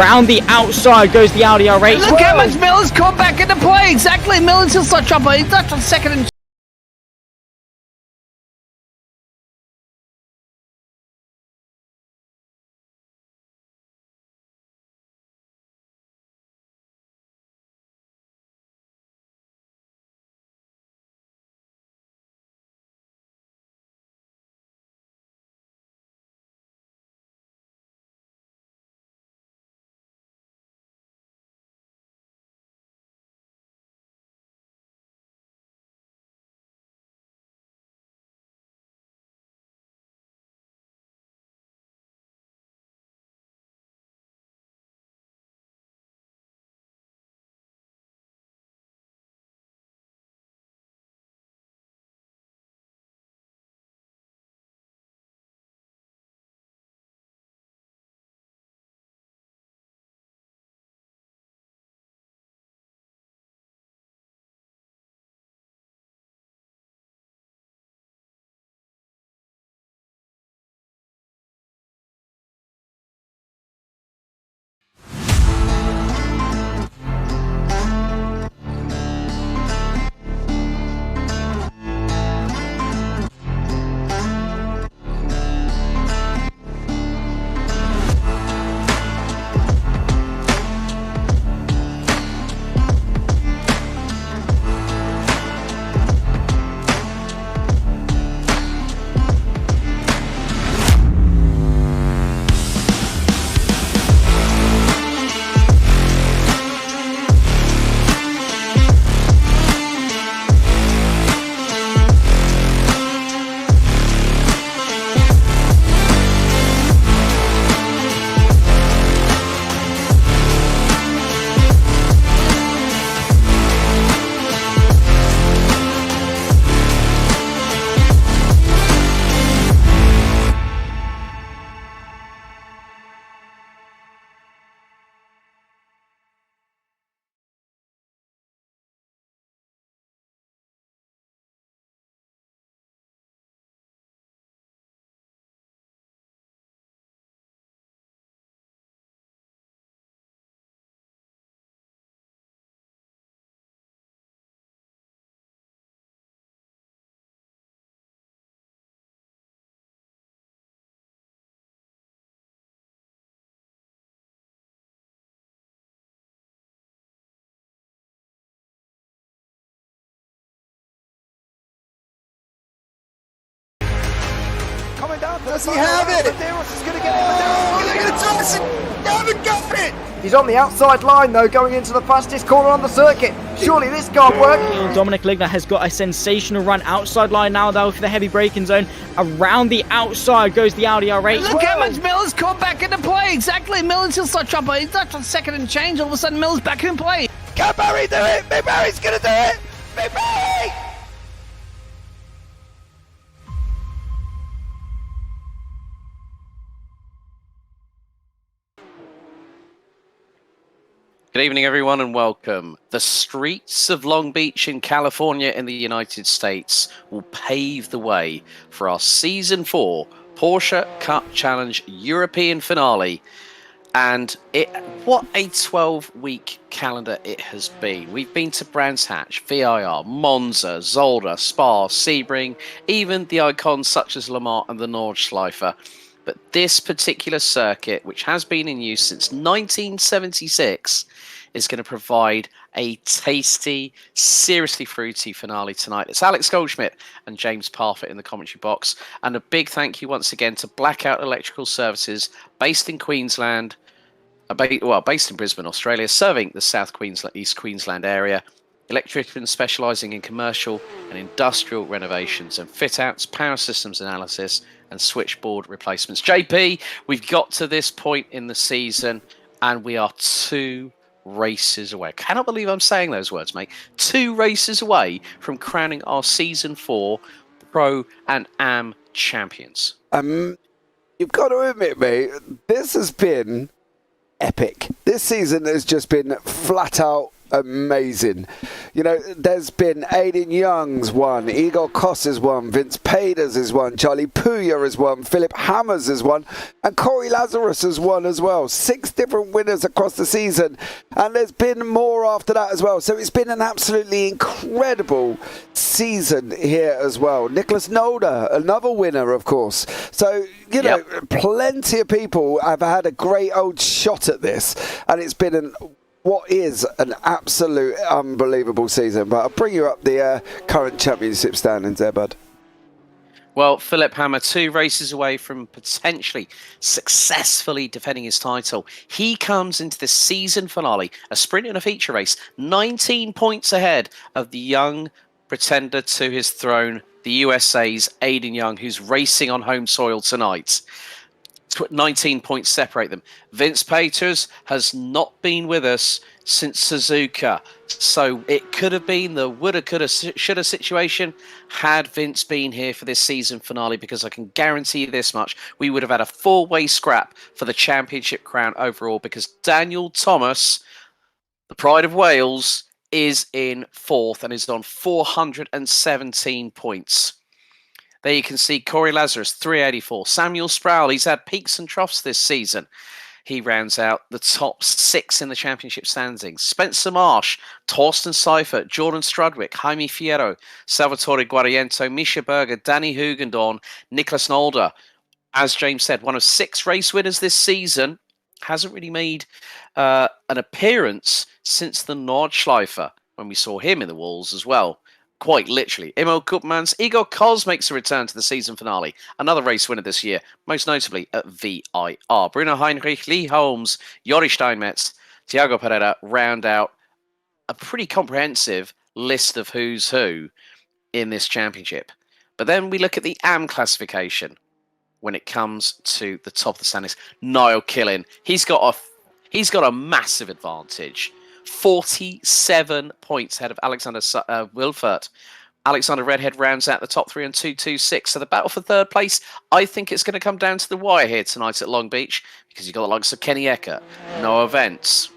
Around the outside goes the Audi R8. Look how much Miller's caught back into play. Exactly. Miller's still such up. He's left on second and Does he have it? Medeiros is going to get it. Medeiros is going to toss it. They haven't got it. He's on the outside line though, going into the fastest corner on the circuit. Surely this can't work. Dominic Ligner has got a sensational run outside line now though for the heavy braking zone. Around the outside goes the Audi R8. look how much Miller's caught back into play. Exactly. Miller's still such up. He's left on second and change. All of a sudden Miller's back in play. Can Barry do it? Big Barry's going to do it. Big Barry. Good evening, everyone, and welcome. The streets of Long Beach in California in the United States will pave the way for our Season 4 Porsche Cup Challenge European finale. And what a 12-week calendar it has been. We've been to Brands Hatch, VIR, Monza, Zolder, Spa, Sebring, even the icons such as Le Mans and the Nordschleife. But this particular circuit, which has been in use since 1976, is going to provide a tasty, seriously fruity finale tonight. It's Alex Goldschmidt and James Parfitt in the commentary box. And a big thank you once again to Blackout Electrical Services, based in Queensland, based in Brisbane, Australia, serving the South Queensland, East Queensland area. Electricians specialising in commercial and industrial renovations and fit-outs, power systems analysis, and switchboard replacements. JP, we've got to this point in the season, and we are 2 races away. I cannot believe I'm saying those words, mate. 2 races away from crowning our Season 4 Pro and Am champions. You've got to admit, mate, this has been epic. This season has just been flat out amazing. You know, there's been Aiden Young's won, Igor Koss has won, Vince Peders has won, Charlie Puya has won, Philip Hammers has won, and Corey Lazarus has won as well. 6 different winners across the season, and there's been more after that as well. So it's been an absolutely incredible season here as well. Nicholas Nolder, another winner, of course. So, you know, plenty of people have had a great old shot at this, and it's been what is an absolute unbelievable season. But I'll bring you up the current championship standings there, bud. Well, Philip Hammer, 2 races away from potentially successfully defending his title. He comes into the season finale, a sprint and a feature race, 19 points ahead of the young pretender to his throne, the USA's Aiden Young, who's racing on home soil tonight. 19 points separate them. Vince Peters has not been with us since Suzuka, so it could have been the woulda, coulda, shoulda situation had Vince been here for this season finale, because I can guarantee you this much: we would have had a 4-way scrap for the championship crown overall, because Daniel Thomas, the pride of Wales, is in 4th and is on 417 points. There you can see Corey Lazarus, 384. Samuel Sproul, he's had peaks and troughs this season. He rounds out the top 6 in the championship standings. Spencer Marsh, Torsten Seifert, Jordan Strudwick, Jaime Fierro, Salvatore Guariento, Misha Berger, Danny Hugendorn, Nicholas Nolder. As James said, one of 6 race winners this season. Hasn't really made an appearance since the Nordschleife, when we saw him in the walls as well. Quite literally. Emil Koopmans, Igor Koz makes a return to the season finale. Another race winner this year, most notably at VIR. Bruno Heinrich, Lee Holmes, Jori Steinmetz, Thiago Pereira round out a pretty comprehensive list of who's who in this championship. But then we look at the AM classification when it comes to the top of the standings. Niall Killen, he's got a massive advantage. 47 points ahead of Alexander Wilfert. Alexander Redhead rounds out the top 3 on 2.26. So the battle for 3rd place, I think it's going to come down to the wire here tonight at Long Beach, because you've got the likes of Kenny Eckert, Noah Vance,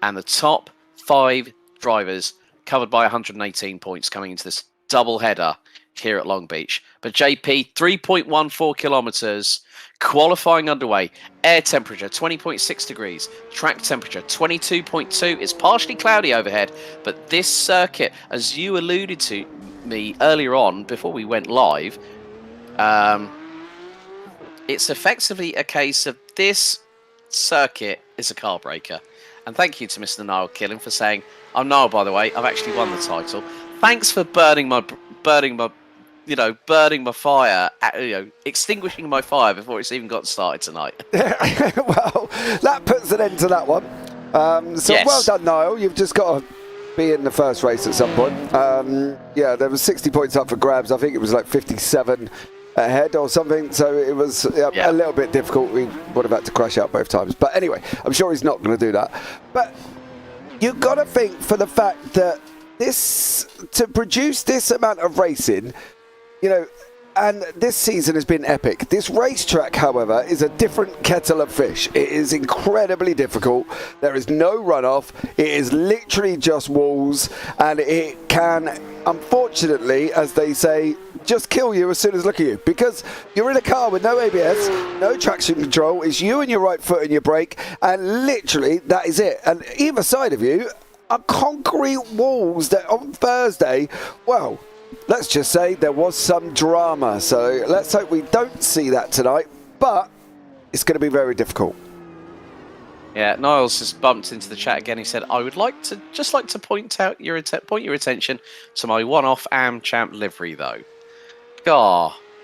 and the top 5 drivers covered by 118 points coming into this double header here at Long Beach. But JP, 3.14 kilometers, qualifying underway, air temperature 20.6 degrees, track temperature 22.2. It's partially cloudy overhead, but this circuit, as you alluded to me earlier on before we went live, it's effectively a case of this circuit is a car breaker. And thank you to Mr. Niall Killen for saying, I'm Niall, by the way, I've actually won the title. Thanks for burning my fire, extinguishing my fire before it's even got started tonight. Well, that puts an end to that one. Yes. Well done, Niall. You've just got to be in the first race at some point. Yeah, there was 60 points up for grabs. I think it was like 57 ahead or something. So it was a little bit difficult. We would have had to crash out both times. But anyway, I'm sure he's not going to do that. But you've got to think for the fact that to produce this amount of racing, you know, and this season has been epic. This racetrack, however, is a different kettle of fish. It is incredibly difficult. There is no runoff. It is literally just walls, and it can, unfortunately, as they say, just kill you as soon as look at you, because you're in a car with no ABS, no traction control. It's you and your right foot and your brake, and literally that is it. And either side of you are concrete walls that on Thursday, well, let's just say there was some drama. So let's hope we don't see that tonight, but it's going to be very difficult. Yeah, Niles just bumped into the chat again. He said, I would like to point your attention to my one-off AM Champ livery, though.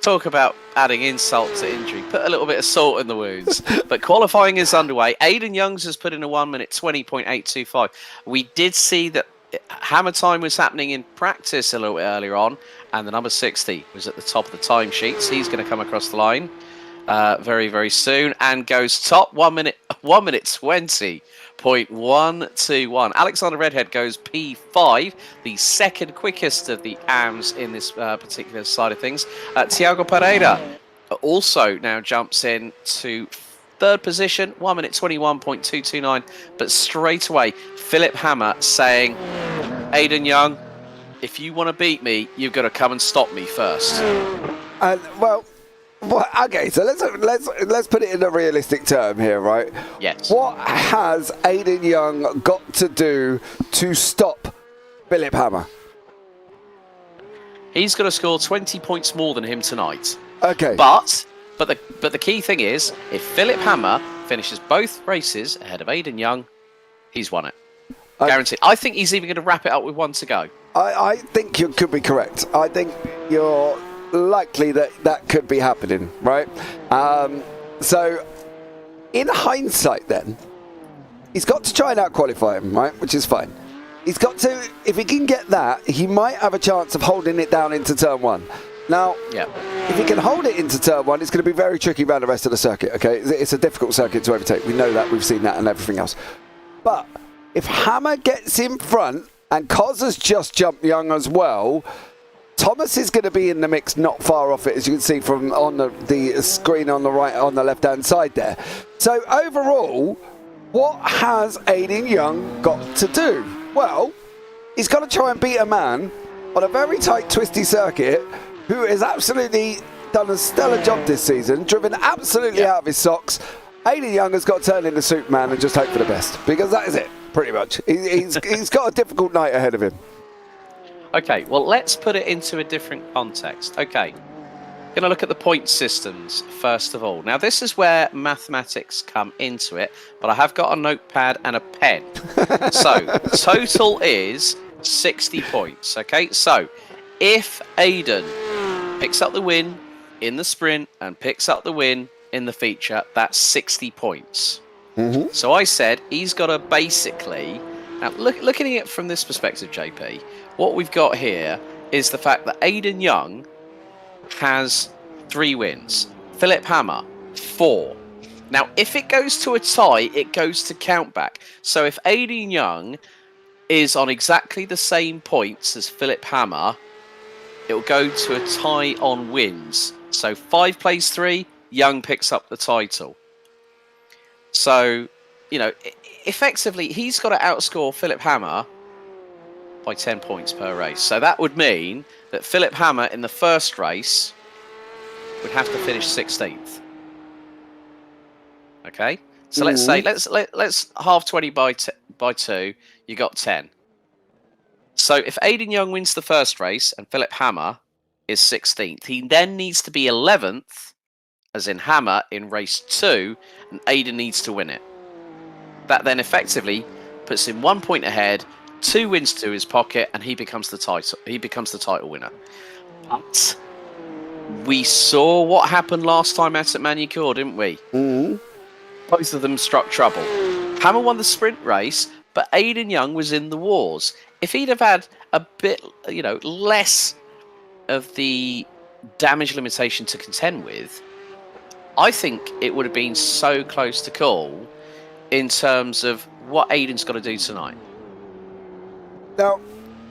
Talk about adding insult to injury. Put a little bit of salt in the wounds. But qualifying is underway. Aiden Youngs has put in a 1 minute 20.825. We did see that hammer time was happening in practice a little bit earlier on, and the number 60 was at the top of the timesheets. He's going to come across the line very, very soon and goes top 1 minute 20.121. Alexander Redhead goes P5, the second quickest of the AMs in this particular side of things. Thiago Pereira also now jumps in to 3rd position, 1 minute 21.229. But straight away, Philip Hammer saying, Aidan Young, if you want to beat me, you've got to come and stop me first. Well, okay, so let's put it in a realistic term here, right? Yes. What has Aidan Young got to do to stop Philip Hammer? He's got to score 20 points more than him tonight. Okay. But the key thing is, if Philip Hammer finishes both races ahead of Aidan Young, he's won it. Guaranteed. I think he's even going to wrap it up with one to go. I think you could be correct. I think you're likely that could be happening, right? So, in hindsight then, he's got to try and out-qualify him, right? Which is fine. He's got to, if he can get that, he might have a chance of holding it down into turn 1. Now, if he can hold it into turn 1, it's going to be very tricky around the rest of the circuit, okay? It's a difficult circuit to overtake. We know that. We've seen that and everything else. But if Hammer gets in front, and Cos has just jumped Young as well, Thomas is going to be in the mix not far off it, as you can see from on the screen on the right, on the left-hand side there. So overall, what has Aidan Young got to do? Well, he's got to try and beat a man on a very tight, twisty circuit who has absolutely done a stellar job this season, driven absolutely out of his socks. Aidan Young has got to turn into Superman and just hope for the best, because that is it, pretty much. He's got a difficult night ahead of him. Okay, well, let's put it into a different context. Okay, going to look at the point systems first of all. Now, this is where mathematics come into it, but I have got a notepad and a pen. So, total is 60 points, okay? So, if Aidan picks up the win in the sprint and picks up the win in the feature, that's 60 points. So I said he's got to basically... Now, looking at it from this perspective, JP, what we've got here is the fact that Aidan Young has 3 wins. Philip Hammer, 4. Now, if it goes to a tie, it goes to countback. So if Aidan Young is on exactly the same points as Philip Hammer, it will go to a tie on wins. So 5 plays 3, Young picks up the title. So, you know, effectively, he's got to outscore Philip Hammer by 10 points per race. So that would mean that Philip Hammer in the first race would have to finish 16th. Okay? So let's say, let's half 20 by 2, you got 10. So if Aidan Young wins the first race and Philip Hammer is 16th, he then needs to be 11th, as in Hammer, in race 2, and Aidan needs to win it. That then effectively puts him 1 point ahead, 2 wins to his pocket, and he becomes the title. He becomes the title winner. But we saw what happened last time at Manicure, didn't we? Both of them struck trouble. Hammer won the sprint race, but Aidan Young was in the wars. If he'd have had a bit, you know, less of the damage limitation to contend with, I think it would have been so close to call in terms of what Aidan's got to do tonight. Now,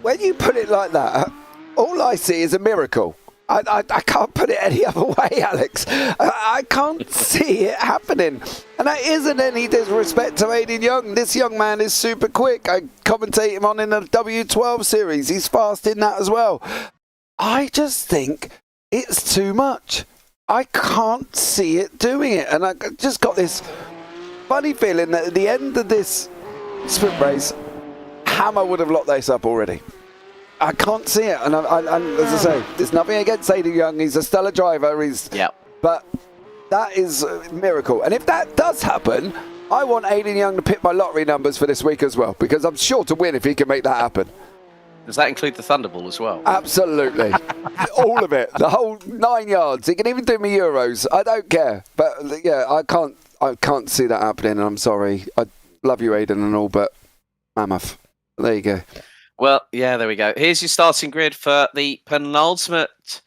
when you put it like that, all I see is a miracle. I can't put it any other way, Alex. I can't see it happening. And that isn't any disrespect to Aidan Young. This young man is super quick. I commentate him on in the W12 series. He's fast in that as well. I just think it's too much. I can't see it doing it. And I just got this funny feeling that at the end of this sprint race, Hammer would have locked this up already. I can't see it, and as I say, there's nothing against Aidan Young. He's a stellar driver. But that is a miracle. And if that does happen, I want Aidan Young to pick my lottery numbers for this week as well, because I'm sure to win if he can make that happen. Does that include the Thunderball as well? Absolutely. All of it. The whole 9 yards. He can even do me Euros. I don't care. But yeah, I can't see that happening. I'm sorry. I love you, Aidan, and all, but mammoth. There you go. Well, yeah, there we go. Here's your starting grid for the penultimate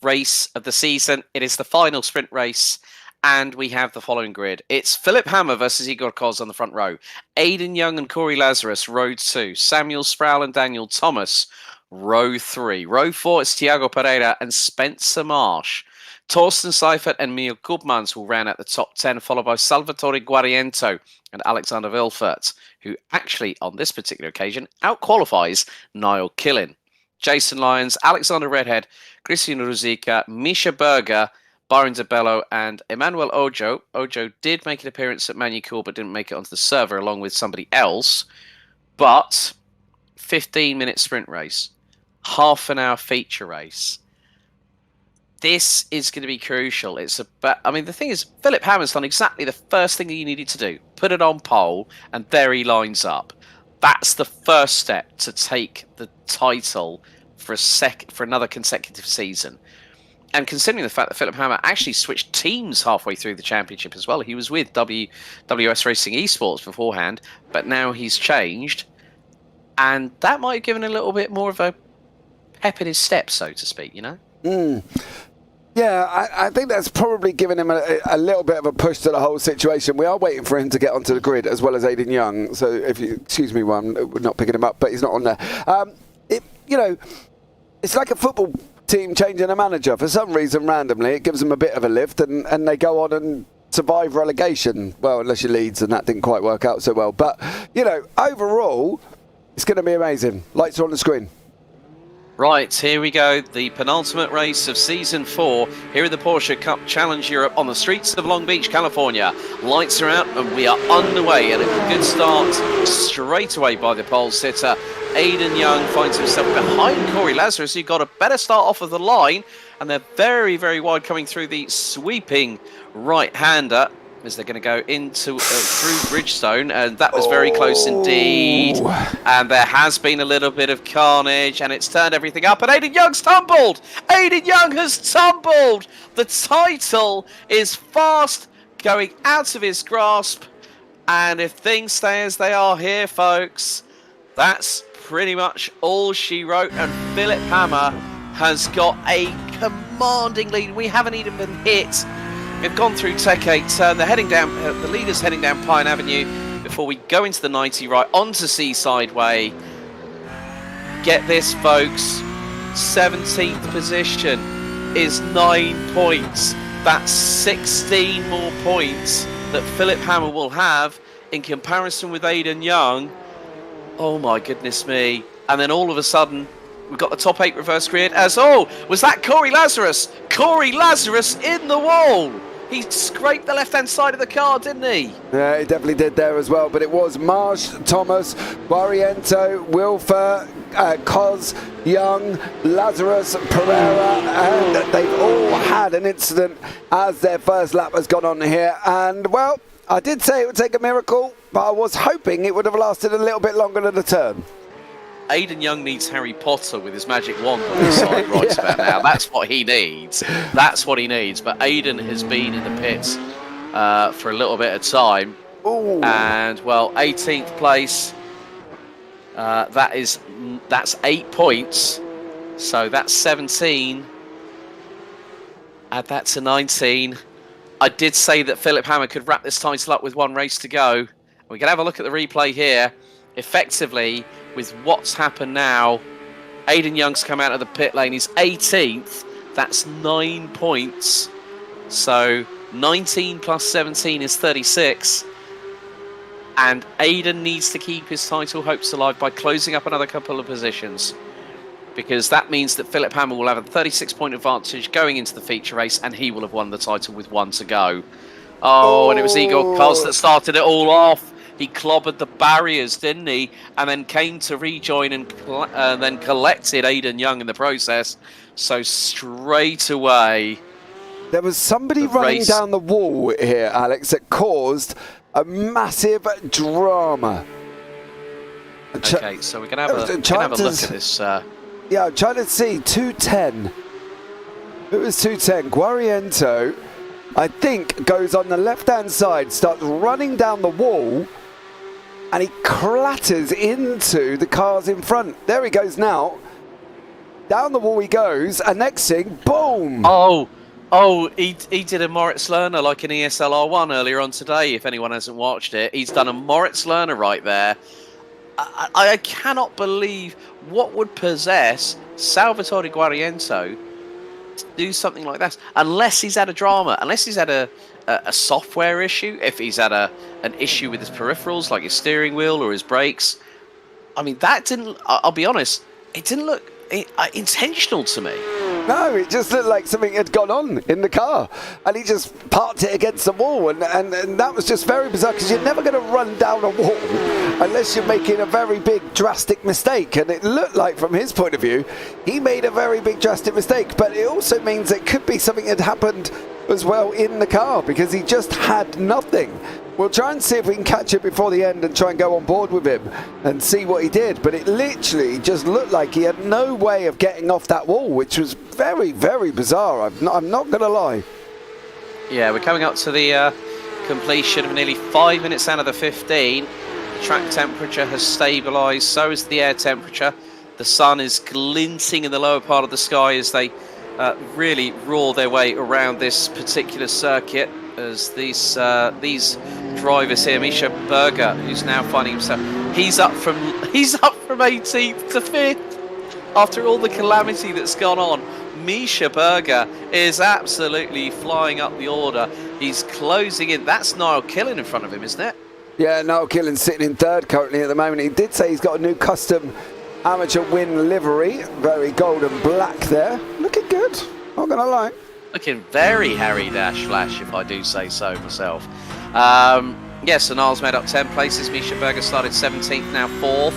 race of the season. It is the final sprint race, and we have the following grid. It's Philip Hammer versus Igor Koz on the front row. Aidan Young and Corey Lazarus, row 2. Samuel Sproul and Daniel Thomas, row 3. Row 4 is Thiago Pereira and Spencer Marsh. Torsten Seifert and Mio Gubmans will round out the top 10, followed by Salvatore Guariento and Alexander Vilfert, who actually, on this particular occasion, outqualifies Niall Killin. Jason Lyons, Alexander Redhead, Christian Ruzicka, Misha Berger, Byron DeBello, and Emmanuel Ojo. Ojo did make an appearance at Manucool, but didn't make it onto the server along with somebody else. But 15-minute sprint race, half an hour feature race. This is going to be crucial. It's about, I mean, the thing is, Philip Hammer's done exactly the first thing that you needed to do. Put it on pole, and there he lines up. That's the first step to take the title for another consecutive season. And considering the fact that Philip Hammer actually switched teams halfway through the championship as well. He was with WS Racing Esports beforehand, but now he's changed. And that might have given a little bit more of a pep in his step, so to speak, you know? Yeah, I think that's probably given him a little bit of a push to the whole situation. We are waiting for him to get onto the grid, as well as Aidan Young. So if you excuse me, I'm not picking him up, but he's not on there. You know, it's like a football team changing a manager. For some reason, randomly, it gives them a bit of a lift, and they go on and survive relegation. Well, unless you're Leeds, and that didn't quite work out so well. But, you know, overall, it's going to be amazing. Lights are on the screen. Right, here we go, the penultimate race of Season 4 here in the Porsche Cup Challenge Europe on the streets of Long Beach, California. Lights are out and we are underway, and a good start straight away by the pole sitter. Aidan Young finds himself behind Corey Lazarus, who got a better start off of the line, and they're very, very wide coming through the sweeping right-hander as they're going to go into through Bridgestone, and that was very close indeed. And there has been a little bit of carnage, and it's turned everything up, and Aidan Young's tumbled! Aidan Young has tumbled! The title is fast going out of his grasp, and if things stay as they are here, folks, that's pretty much all she wrote, and Philip Hammer has got a commanding lead. We haven't even been hit. We've gone through Tech 8 turn. They're heading down. The leader's heading down Pine Avenue before we go into the 90 right onto Seaside Way. Get this, folks. 17th position is 9 points. That's 16 more points that Philip Hammer will have in comparison with Aidan Young. Oh my goodness me. And then all of a sudden, we've got the top 8 reverse grid as, was that Corey Lazarus? Corey Lazarus in the wall. He scraped the left-hand side of the car, didn't he? Yeah, he definitely did there as well. But it was Marsh, Thomas, Guariento, Wilfer, Cos, Young, Lazarus, Pereira, and they've all had an incident as their first lap has gone on here. And, well, I did say it would take a miracle, but I was hoping it would have lasted a little bit longer than the turn. Aidan Young needs Harry Potter with his magic wand on his side right about now. That's what he needs. That's what he needs. But Aidan has been in the pits for a little bit of time. Ooh. And, well, 18th place. That's 8 points. So that's 17. Add that to 19. I did say that Philip Hammer could wrap this title up with one race to go. We can have a look at the replay here. Effectively, with what's happened now, Aidan Young's come out of the pit lane. He's 18th. That's 9 points. So 19 plus 17 is 36. And Aidan needs to keep his title hopes alive by closing up another couple of positions, because that means that Philip Hammer will have a 36-point advantage going into the feature race, and he will have won the title with one to go. And it was Igor Kos that started it all off. He clobbered the barriers, didn't he? And then came to rejoin and then collected Aidan Young in the process. So straight away, there was somebody running down the wall here, Alex, that caused a massive drama. Okay, so we're going to have a look at this. Yeah, I'm trying to see 210. It was 210. Guariento, I think, goes on the left-hand side, starts running down the wall, and he clatters into the cars in front. There he goes now. Down the wall he goes, and next thing, boom! He did a Moritz Lerner like an ESL R1 earlier on today, if anyone hasn't watched it. He's done a Moritz Lerner right there. I cannot believe what would possess Salvatore Guariento to do something like that, unless he's had a drama, unless he's had a software issue, if he's had an issue with his peripherals, like his steering wheel or his brakes. I mean, that didn't, I'll be honest, it didn't look intentional to me. No, it just looked like something had gone on in the car, and he just parked it against the wall, and that was just very bizarre, because you're never going to run down a wall unless you're making a very big drastic mistake, and it looked like, from his point of view, he made a very big drastic mistake. But it also means it could be something that happened as well in the car, because he just had nothing. We'll try and see if we can catch it before the end and try and go on board with him and see what he did. But it literally just looked like he had no way of getting off that wall, which was very, very bizarre. I'm not going to lie. Yeah, we're coming up to the completion of nearly 5 minutes out of the 15. The track temperature has stabilised, so is the air temperature. The sun is glinting in the lower part of the sky as they really roar their way around this particular circuit, as these drivers here, Misha Berger, who's now finding himself, he's up from 18th to 5th after all the calamity that's gone on. Misha Berger is absolutely flying up the order. He's closing in. That's Niall Killen in front of him, isn't it? Yeah, Niall Killen's sitting in third currently at the moment. He did say he's got a new custom amateur win livery, very gold and black there. Looking good, not gonna lie. Looking very Harry Dash Flash, if I do say so myself. Yes, so Niall's made up 10 places. Misha Berger started 17th, now 4th.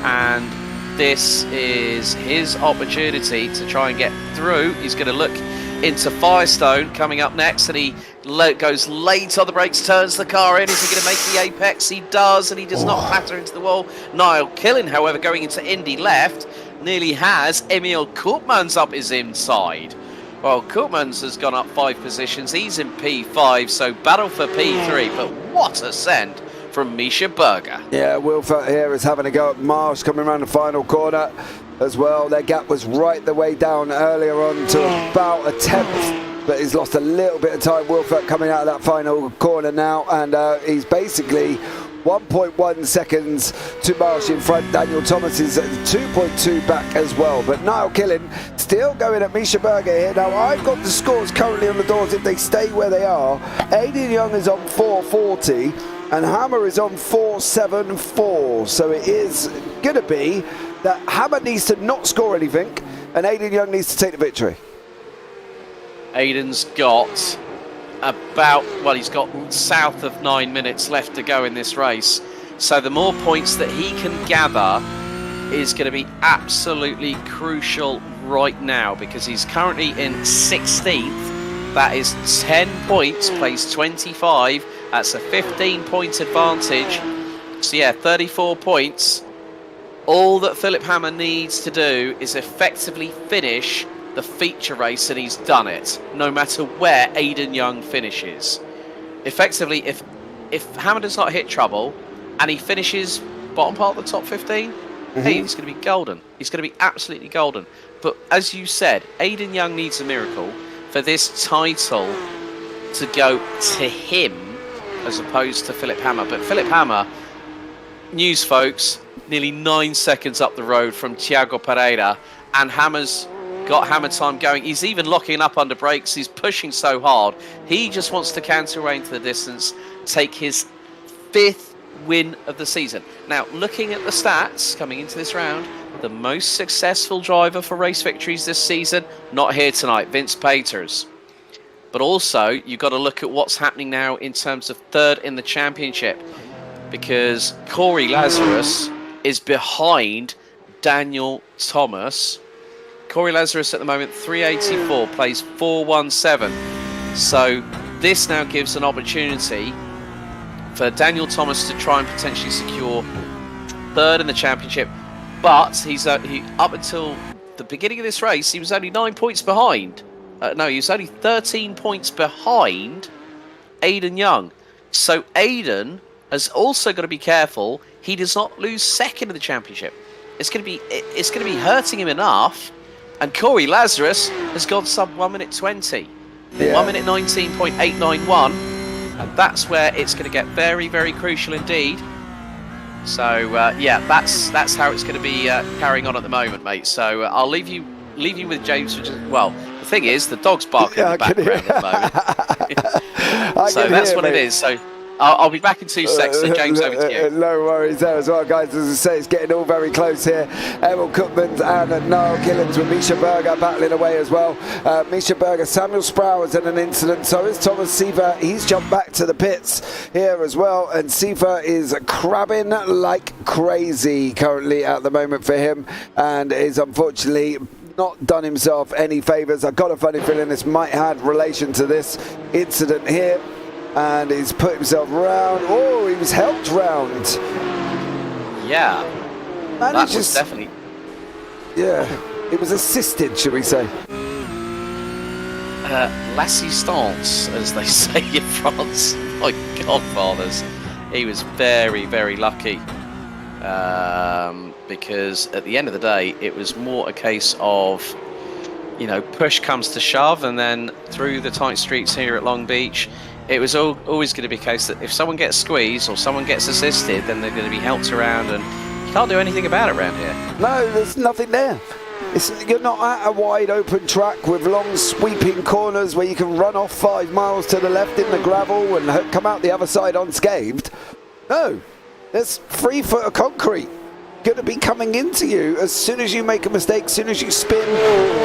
And this is his opportunity to try and get through. He's going to look into Firestone coming up next, and he goes late on the brakes, turns the car in. Is he going to make the apex? He does, and he does not clatter into the wall. Niall Killen, however, going into Indy left, nearly has. Emil Koopmans up his inside. Well, Koopmans has gone up 5 positions. He's in P5, so battle for P3. But what a send from Misha Berger. Yeah, Wilfert here is having a go at Marsh coming around the final corner as well. Their gap was right the way down earlier on to about a 10th, but he's lost a little bit of time. Wilfert coming out of that final corner now, and he's basically 1.1 seconds to Marsh in front. Daniel Thomas is 2.2 back as well. But Niall Killen still going at Misha Berger here. Now, I've got the scores currently on the doors if they stay where they are. Aidan Young is on 440 and Hammer is on 474. So it is going to be that Hammer needs to not score anything and Aidan Young needs to take the victory. Aidan's got he's got south of 9 minutes left to go in this race. So the more points that he can gather is going to be absolutely crucial right now, because he's currently in 16th. That is 10 points, plays 25. That's a 15-point advantage. So yeah, 34 points. All that Philip Hammer needs to do is effectively finish the feature race, and he's done it, no matter where Aidan Young finishes. Effectively, if Hammer does not hit trouble and he finishes bottom part of the top 15, hey, he's going to be golden. He's going to be absolutely golden. But as you said, Aidan Young needs a miracle for this title to go to him as opposed to Philip Hammer. But Philip Hammer, news folks, nearly 9 seconds up the road from Thiago Pereira, and Hammer's got Hammer time going. He's even locking up under brakes. He's pushing so hard. He just wants to canter away into the distance, take his 5th win of the season. Now, looking at the stats coming into this round, the most successful driver for race victories this season, not here tonight, Vince Paters. But also, you've got to look at what's happening now in terms of 3rd in the championship, because Corey Lazarus is behind Daniel Thomas. Corey Lazarus at the moment 384, plays 417. So this now gives an opportunity for Daniel Thomas to try and potentially secure 3rd in the championship. But he's up until the beginning of this race, he was only 9 points behind. He was only 13 points behind Aidan Young. So Aidan has also got to be careful he does not lose 2nd in the championship. It's going to be hurting him enough. And Corey Lazarus has gone sub 1 minute 20. Yeah. 1 minute 19.891. And that's where it's going to get very, very crucial indeed. So, yeah, that's how it's going to be carrying on at the moment, mate. So I'll leave you with James, the The thing is, the dog's barking in the background at the moment. So that's what it is. So I'll be back in 2 seconds. So James, over to you. No worries there as well, guys. As I say, it's getting all very close here. Emil Koopmans and Niall Killens with Misha Berger battling away as well. Misha Berger, Samuel Sproul was in an incident. So is Thomas Seaver. He's jumped back to the pits here as well. And Seaver is crabbing like crazy currently at the moment for him. And is unfortunately not done himself any favours. I've got a funny feeling this might have relation to this incident here. And he's put himself round. Oh, he was helped round. Yeah. That was definitely... Yeah, it was assisted, should we say. L'assistance, as they say in France. My godfathers. He was very, very lucky. Because at the end of the day, it was more a case of, you know, push comes to shove, and then through the tight streets here at Long Beach, it was always going to be a case that if someone gets squeezed or someone gets assisted, then they're going to be helped around, and you can't do anything about it around here. No, there's nothing there. You're not at a wide open track with long sweeping corners where you can run off 5 miles to the left in the gravel and come out the other side unscathed. No, there's 3 foot of concrete going to be coming into you as soon as you make a mistake, as soon as you spin,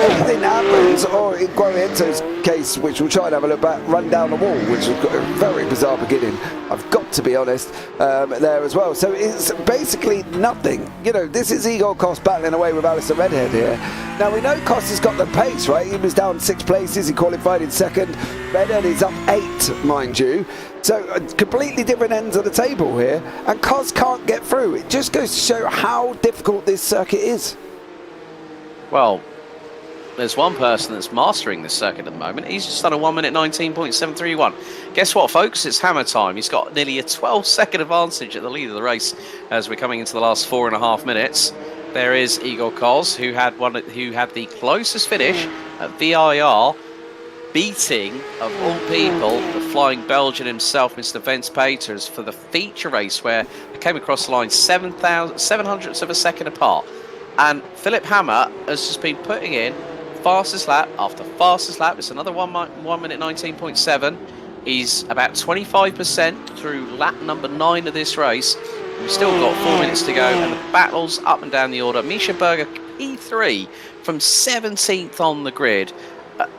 anything happens, or in Guariento's case, which we'll try and have a look back, run down the wall, which was a very bizarre beginning, I've got to be honest, there as well. So it's basically nothing. You know, this is Igor Kos battling away with Alistair Redhead here. Now we know Kos has got the pace, right? He was down 6 places, he qualified in 2nd. Redhead is up 8, mind you. So completely different ends of the table here, and Kos can't get through. It just goes to show how difficult this circuit is. Well, there's one person that's mastering this circuit at the moment. He's just done a 1 minute 19.731. Guess what, folks? It's hammer time. He's got nearly a 12-second advantage at the lead of the race as we're coming into the last 4.5 minutes. There is Igor Kos, who had the closest finish at VIR, beating, of all people, the flying Belgian himself, Mr. Vence Peters, for the feature race where they came across the line 7/700ths of a second apart. And Philip Hammer has just been putting in fastest lap after fastest lap. It's another 1 minute 19.7. He's about 25% through lap number 9 of this race. We've still got 4 minutes to go, and the battles up and down the order. Misha Berger P3 from 17th on the grid.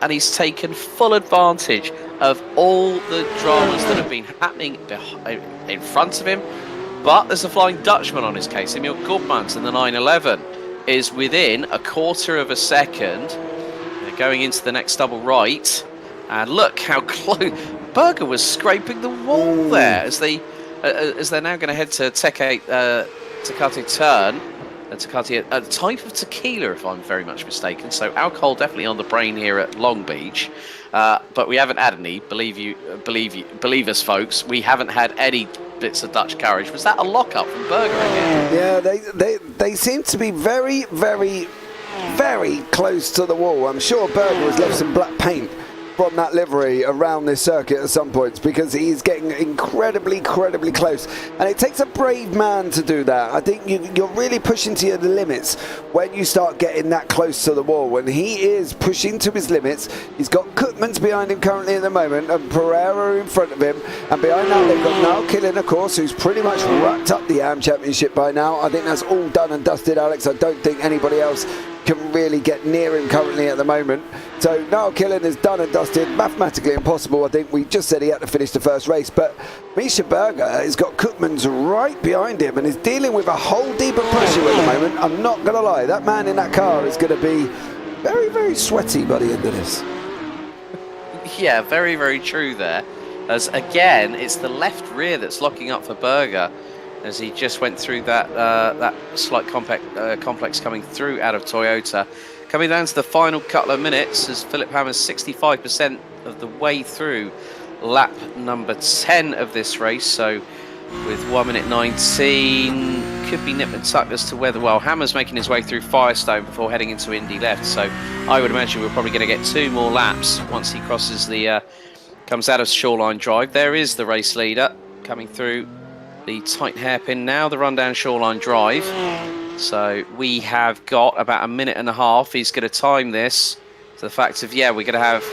And he's taken full advantage of all the dramas that have been happening in front of him. But there's a Flying Dutchman on his case. Emil Koopmans in the 911 is within a 1/4 of a second. They're going into the next double right. And look how close. Berger was scraping the wall there as they're now going to head to Tecate turn. A type of tequila, if I'm very much mistaken. So alcohol definitely on the brain here at Long Beach, but we haven't had any. Believe us, folks. We haven't had any bits of Dutch courage. Was that a lockup from Berger again? Yeah, they seem to be very, very, very close to the wall. I'm sure Berger has left some black paint from that livery around this circuit at some points, because he's getting incredibly close, and it takes a brave man to do that. I think you're really pushing to the limits when you start getting that close to the wall. When he is pushing to his limits, he's got Koopmans behind him currently at the moment, and Pereira in front of him, and behind that they've got Niall Killen, of course, who's pretty much wrapped up the AM Championship by now. I think that's all done and dusted, Alex. I don't think anybody else can really get near him currently at the moment. So Niall Killen is done and dusted, mathematically impossible. I think we just said he had to finish the first race, but Misha Berger has got Koopmans right behind him and is dealing with a whole heap of pressure at the moment. I'm not going to lie, that man in that car is going to be very, very sweaty by the end of this. Yeah, very, very true there. As again, it's the left rear that's locking up for Berger, as he just went through that slight complex coming through out of Toyota. Coming down to the final couple of minutes as Philip Hammer's 65% of the way through lap number 10 of this race. So with 1 minute 19, could be nip and tuck as to whether, well, Hammer's making his way through Firestone before heading into Indy left. So I would imagine we're probably going to get 2 more laps once he crosses comes out of Shoreline Drive. There is the race leader coming through the tight hairpin now, the rundown Shoreline Drive. So we have got about 1.5 minutes. He's going to time this to the fact of, we're going to have,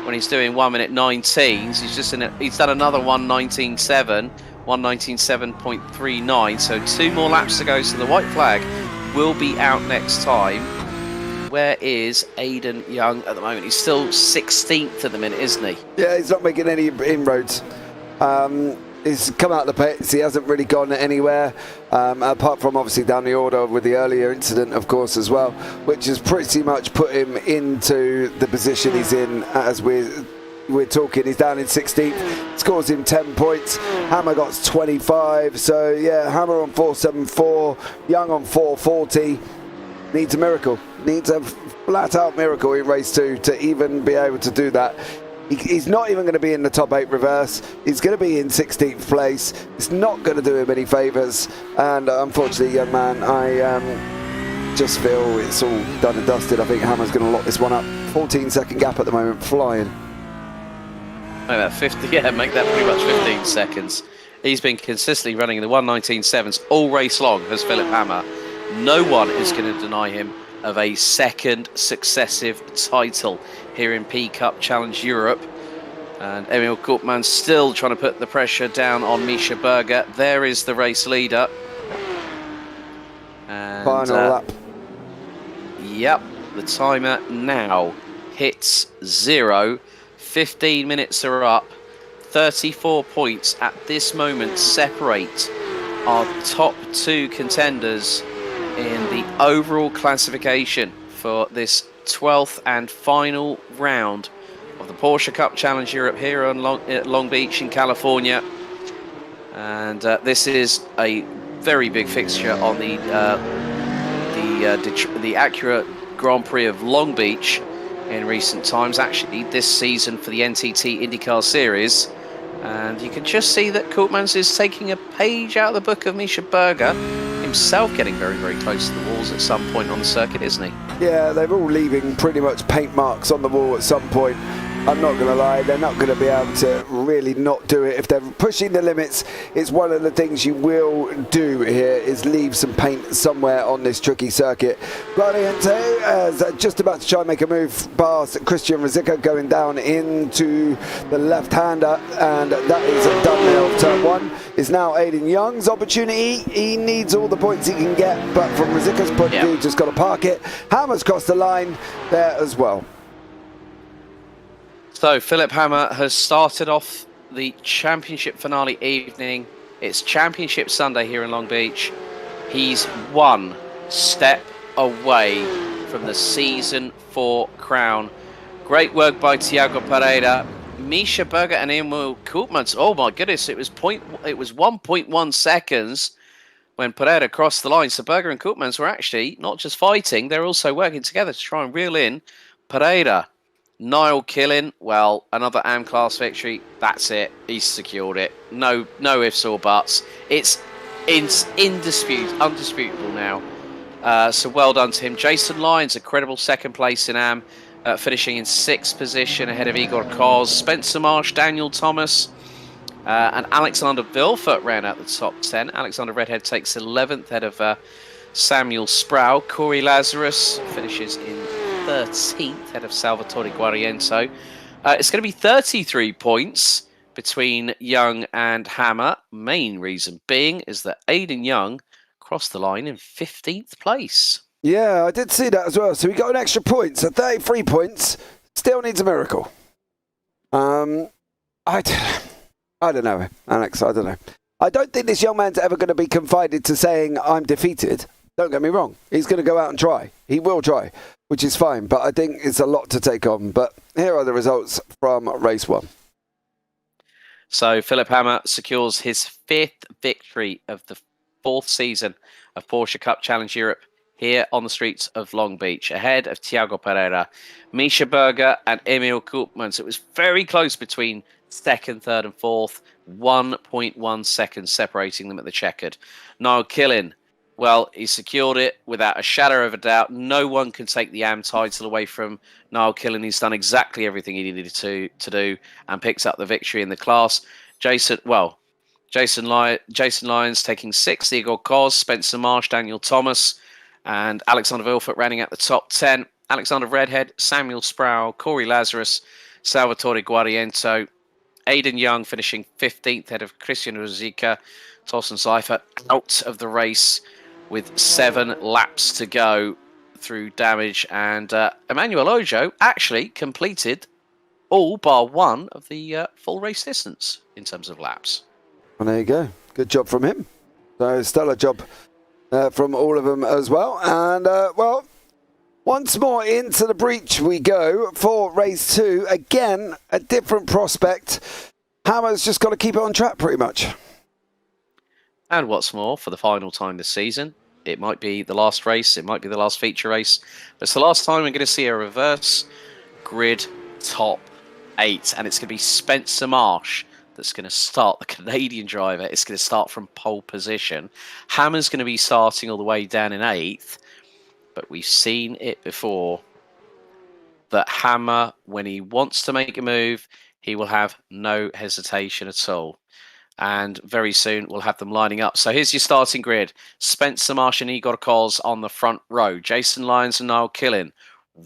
when he's doing 1 minute 19s, he's done another 1:19.7, 1:19.7.39. So 2 more laps to go. So the white flag will be out next time. Where is Aidan Young at the moment? He's still 16th at the minute, isn't he? Yeah, he's not making any inroads. He's come out of the pits. He hasn't really gone anywhere, apart from obviously down the order with the earlier incident, of course, as well, which has pretty much put him into the position he's in as we're talking. He's down in 16th, scores him 10 points. Hammer got 25. So, yeah, Hammer on 474, Young on 440. Needs a miracle. Needs a flat-out miracle in race 2 to even be able to do that. He's not even going to be in the top 8 reverse. He's going to be in 16th place. It's not going to do him any favours. And unfortunately, young man, I just feel it's all done and dusted. I think Hammer's going to lock this one up. 14-second gap at the moment, flying. Make that 50. Yeah, make that pretty much 15 seconds. He's been consistently running in the 1:19.7s all race long, has Philip Hammer. No one is going to deny him of a second successive title here in PCUP Challenge Europe. And Emil Koopman still trying to put the pressure down on Misha Berger. There is the race leader. And, final lap. Yep, the timer now hits 0. 15 minutes are up. 34 points at this moment separate our top 2 contenders in the overall classification for this 12th and final round of the Porsche Cup Challenge Europe here on Long Beach in California. And this is a very big fixture on the Acura Grand Prix of Long Beach in recent times, actually this season for the NTT IndyCar Series. And you can just see that Koopmans is taking a page out of the book of Misha Berger, himself getting very, very close to the walls at some point on the circuit, isn't he? Yeah, they're all leaving pretty much paint marks on the wall at some point. I'm not going to lie, they're not going to be able to really not do it. If they're pushing the limits, it's one of the things you will do here is leave some paint somewhere on this tricky circuit. Guariente is just about to try and make a move past Christian Rosica, going down into the left-hander, and that is done now. Turn 1 is now Aidan Young's opportunity. He needs all the points he can get, but from Rosica's point of view, just got to park it. Hammer's crossed the line there as well. So Philip Hammer has started off the championship finale evening. It's Championship Sunday here in Long Beach. He's 1 step away from the Season 4 crown. Great work by Thiago Pereira. Misha Berger and Emil Koopmans. Oh my goodness, it was 1.1 seconds when Pereira crossed the line. So Berger and Koopmans were actually not just fighting, they're also working together to try and reel in Pereira. Niall Killen, well, another AM class victory. That's it. He's secured it. No ifs or buts. It's undisputable now. So well done to him. Jason Lyons, a credible second place in AM, finishing in 6th position ahead of Igor Koz. Spencer Marsh, Daniel Thomas, and Alexander Vilfert ran out the top 10. Alexander Redhead takes 11th ahead of Samuel Sproul. Corey Lazarus finishes in 13th head of Salvatore Guariento. It's going to be 33 points between Young and Hammer. Main reason being is that Aidan Young crossed the line in 15th place. Yeah, I did see that as well. So we got an extra point. So 33 points. Still needs a miracle. I don't know, Alex. I don't know. I don't think this young man's ever going to be confided to saying, I'm defeated. Don't get me wrong. He's going to go out and try. He will try, which is fine. But I think it's a lot to take on. But here are the results from race 1. So Philip Hammer secures his 5th victory of the 4th season of Porsche Cup Challenge Europe here on the streets of Long Beach, ahead of Thiago Pereira, Misha Berger and Emil Koopmans. It was very close between 2nd, 3rd and 4th. 1.1 seconds separating them at the checkered. Niall Killen, well, he secured it without a shadow of a doubt. No one can take the AM title away from Niall Killen. He's done exactly everything he needed to do and picks up the victory in the class. Jason Lyons taking 6th, Igor Koz, Spencer Marsh, Daniel Thomas, and Alexander Vilfert running at the top 10. Alexander Redhead, Samuel Sproul, Corey Lazarus, Salvatore Guariento, Aidan Young finishing 15th ahead of Christian Ruzicka, Torsten Seifert out of the race with 7 laps to go through damage, and Emmanuel Ojo actually completed all bar one of the full race distance in terms of laps. Well, there you go. Good job from him. So stellar job from all of them as well. And well, once more into the breach we go for race 2. Again, a different prospect. Hammer's just got to keep it on track pretty much. And what's more, for the final time this season, it might be the last race, it might be the last feature race, but it's the last time we're going to see a reverse grid top 8, and it's going to be Spencer Marsh that's going to start, the Canadian driver. It's going to start from pole position. Hammer's going to be starting all the way down in 8th, but we've seen it before that Hammer, when he wants to make a move, he will have no hesitation at all. And very soon we'll have them lining up. So here's your starting grid. Spencer Marsh and Igor Koz on the front row. Jason Lyons and Niall Killen,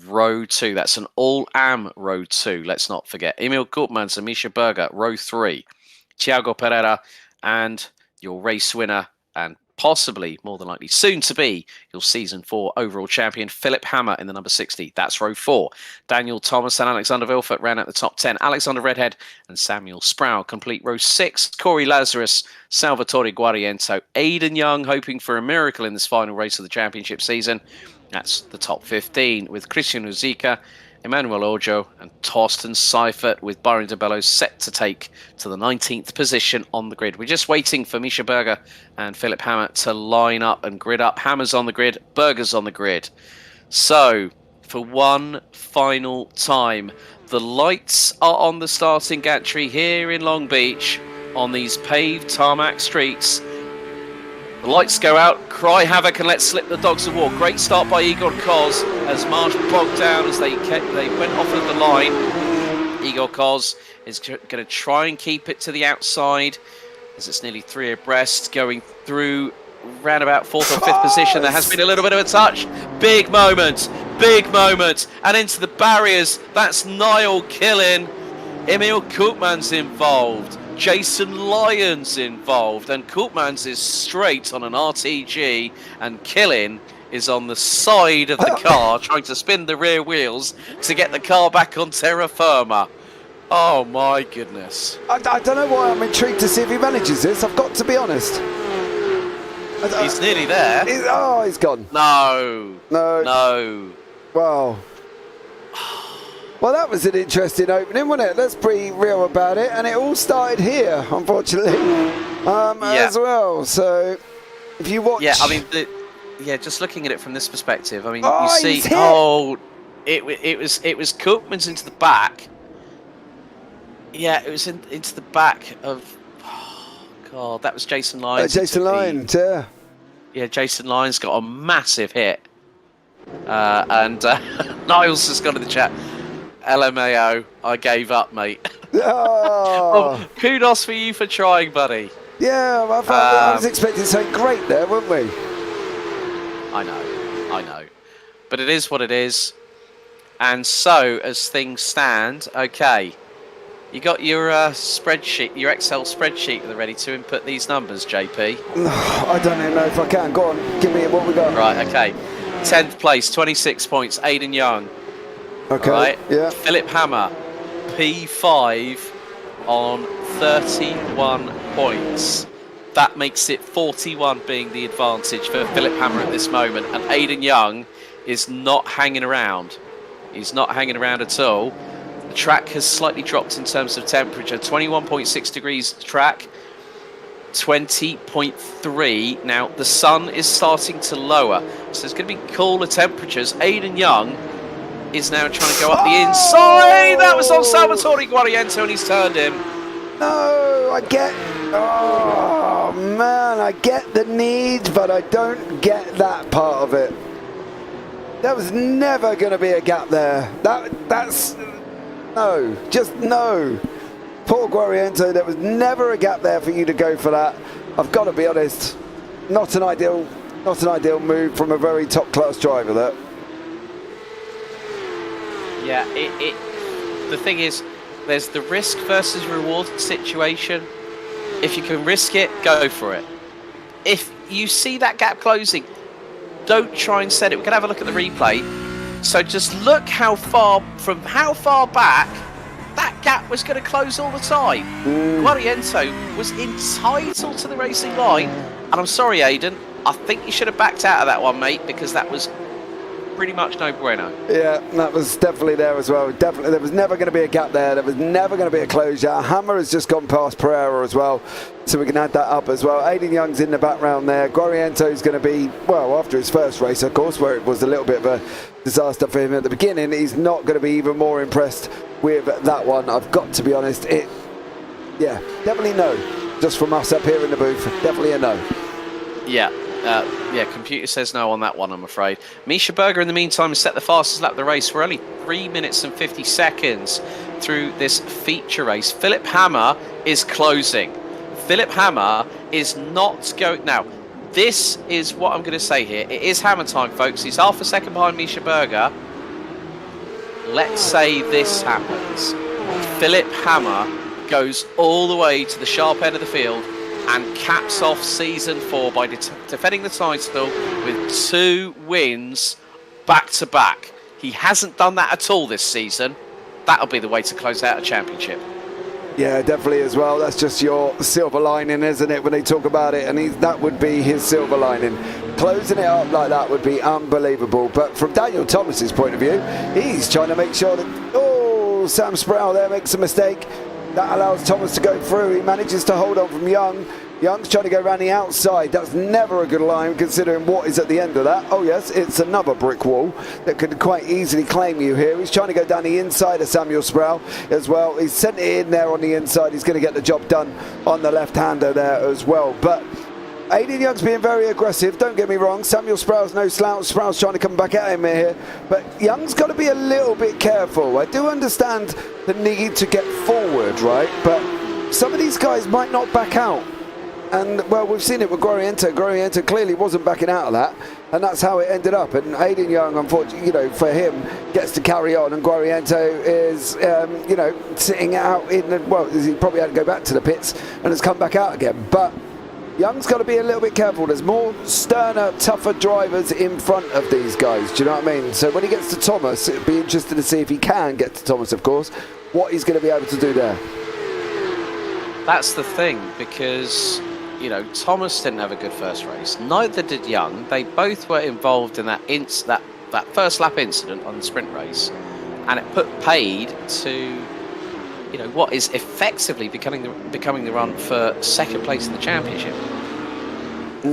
row 2. That's an all-AM row 2, let's not forget. Emil Koopmans and Misha Berger, row 3. Thiago Pereira and your race winner, and possibly, more than likely, soon to be your Season 4 overall champion, Philip Hammer in the number 60. That's row 4. Daniel Thomas and Alexander Vilfert ran out the top 10. Alexander Redhead and Samuel Sproul complete row 6. Corey Lazarus, Salvatore Guariento, Aidan Young hoping for a miracle in this final race of the championship season. That's the top 15 with Christian Ruzicka, Emmanuel Ojo and Torsten Seifert, with Byron DeBello set to take to the 19th position on the grid. We're just waiting for Misha Berger and Philip Hammer to line up and grid up. Hammer's on the grid, Berger's on the grid. So, for one final time, the lights are on the starting gantry here in Long Beach on these paved tarmac streets. The lights go out, cry havoc and let's slip the dogs of war. Great start by Igor Koz as Marsh bogged down as they went off of the line. Igor Koz is going to try and keep it to the outside as it's nearly 3 abreast, going through round about 4th or 5th position. There has been a little bit of a touch. Big moment, and into the barriers. That's Niall Killen. Emil Koopmans involved. Jason Lyons involved, and Koopmans is straight on an RTG, and Killen is on the side of the car trying to spin the rear wheels to get the car back on terra firma. Oh my goodness. I don't know why I'm intrigued to see if he manages this, I've got to be honest. He's nearly there. He's gone. No. Wow. Well, that was an interesting opening, wasn't it? Let's be real about it. And it all started here, unfortunately, as well. So, if you watch... Yeah, I mean, just looking at it from this perspective, I mean, you see... it was Koopmans into the back. Yeah, it was into the back of... Oh, God, that was Jason Lyons. Jason Lyons, yeah. Yeah, Jason Lyons got a massive hit. And Niles has gone in the chat. LMAO, I gave up, mate. Oh. Well, kudos for you for trying, buddy. Yeah, well, I was expecting something great there, weren't we? I know. But it is what it is. And so, as things stand, okay, you got your spreadsheet, your Excel spreadsheet ready to input these numbers, JP? I don't even know if I can. Go on, give me what we got. Right, okay. 10th place, 26 points, Aidan Young. Okay, right. Yeah. Philip Hammer, P5 on 31 points. That makes it 41 being the advantage for Philip Hammer at this moment. And Aidan Young is not hanging around. He's not hanging around at all. The track has slightly dropped in terms of temperature. 21.6 degrees track, 20.3. Now, the sun is starting to lower, so there's going to be cooler temperatures. Aidan Young is now trying to go up the inside. That was on Salvatore Guariento, and he's turned him. No, I get... Oh, man, I get the need, but I don't get that part of it. There was never going to be a gap there. That's... No, just no. Poor Guariento, there was never a gap there for you to go for that. I've got to be honest, not an ideal move from a very top-class driver there. Yeah, the thing is, there's the risk versus reward situation. If you can risk it, go for it. If you see that gap closing, don't try and set it. We can have a look at the replay. So just look how far back that gap was going to close all the time. Guariento was entitled to the racing line. And I'm sorry, Aiden, I think you should have backed out of that one, mate, because that was pretty much no bueno. Yeah, that was definitely there as well. Definitely, there was never going to be a gap there. There was never going to be a closure. Hammer has just gone past Pereira as well, so we can add that up as well. Aiden Young's in the background there. Guariento's going to be, well, after his first race, of course, where it was a little bit of a disaster for him at the beginning, he's not going to be even more impressed with that one. I've got to be honest. Yeah, definitely no. Just from us up here in the booth, definitely a no. Yeah. Computer says no on that one, I'm afraid. Misha Berger, in the meantime, has set the fastest lap of the race. We're only 3 minutes and 50 seconds through this feature race. Philip Hammer is closing. Philip Hammer is not going... Now, this is what I'm going to say here. It is Hammer time, folks. He's half a second behind Misha Berger. Let's say this happens. Philip Hammer goes all the way to the sharp end of the field and caps off season 4 by defending the title with 2 wins back-to-back. He hasn't done that at all this season. That'll be the way to close out a championship. Yeah, definitely as well. That's just your silver lining, isn't it, when they talk about it? And that would be his silver lining. Closing it up like that would be unbelievable. But from Daniel Thomas's point of view, he's trying to make sure that... Oh, Sam Sproul there makes a mistake. That allows Thomas to go through. He manages to hold on from Young. Young's trying to go around the outside. That's never a good line considering what is at the end of that. Oh yes, it's another brick wall that could quite easily claim you here. He's trying to go down the inside of Samuel Sproul as well. He's sent it in there on the inside. He's going to get the job done on the left-hander there as well. But Aiden Young's being very aggressive, don't get me wrong. Samuel Sproul's no slouch. Sproul's trying to come back at him here. But Young's got to be a little bit careful. I do understand the need to get forward, right? But some of these guys might not back out. And, well, we've seen it with Guariento. Guariento clearly wasn't backing out of that. And that's how it ended up. And Aiden Young, unfortunately, you know, for him, gets to carry on. And Guariento is, you know, sitting out in the, well, he probably had to go back to the pits and has come back out again. But Young's got to be a little bit careful. There's more sterner, tougher drivers in front of these guys. Do you know what I mean? So when he gets to Thomas, it'd be interesting to see if he can get to Thomas, of course, what he's going to be able to do there. That's the thing, because, you know, Thomas didn't have a good first race. Neither did Young. They both were involved in that first lap incident on the sprint race, and it put paid to, you know, what is effectively becoming the run for second place in the championship.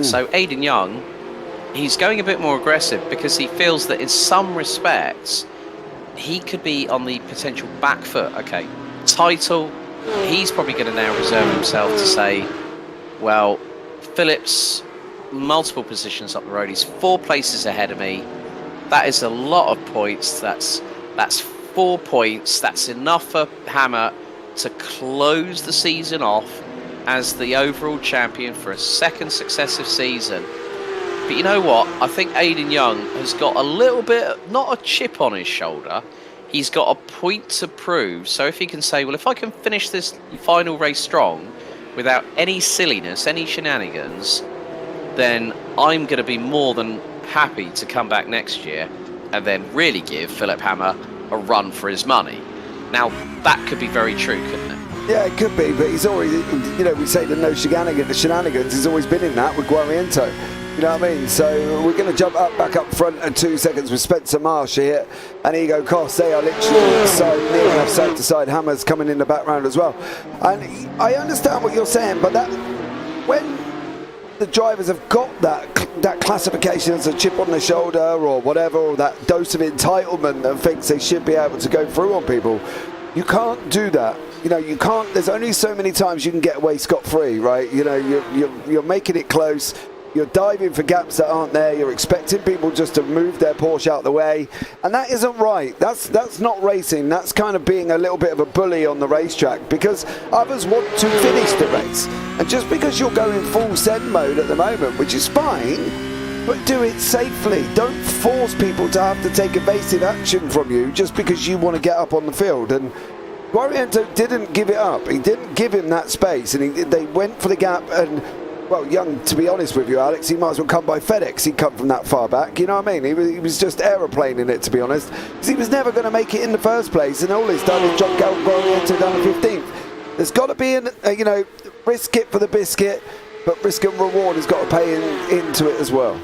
So Aiden Young, he's going a bit more aggressive because he feels that in some respects he could be on the potential back foot. Okay, title, he's probably going to now reserve himself to say, well, Phillips, multiple positions up the road, he's 4 places ahead of me. That is a lot of points. That's 4 points. That's enough for Hammer to close the season off as the overall champion for a second successive season. But you know what? I think Aiden Young has got a little bit, not a chip on his shoulder, he's got a point to prove. So if he can say, well, if I can finish this final race strong without any silliness, any shenanigans, then I'm going to be more than happy to come back next year and then really give Philip Hammer a run for his money. Now, that could be very true, couldn't it? Yeah, it could be, but he's always, you know, we say the no shenanigans, the shenanigans, he's always been in that with Guariento. You know what I mean? So we're going to jump back up front in 2 seconds with Spencer Marsh here and Ego Koss. They are literally near enough side to side. Hammer's coming in the background as well. And I understand what you're saying, but that when the drivers have got that classification as a chip on the shoulder or whatever, or that dose of entitlement that thinks they should be able to go through on people, you can't do that. You know, you can't. There's only so many times you can get away scot-free, right? You know, you're making it close. You're diving for gaps that aren't there. You're expecting people just to move their Porsche out the way, and that isn't right. That's not racing. That's kind of being a little bit of a bully on the racetrack because others want to finish the race. And just because you're going full send mode at the moment, which is fine, but do it safely. Don't force people to have to take evasive action from you just because you want to get up on the field. And Guariento didn't give it up. He didn't give him that space, and they went for the gap. And well, Young, to be honest with you, Alex, he might as well come by FedEx. He'd come from that far back. You know what I mean? He was just aeroplaning it, to be honest, because he was never going to make it in the first place. And all he's done is drop Guariento down to 15th. There's got to be risk it for the biscuit, but risk and reward has got to pay into it as well.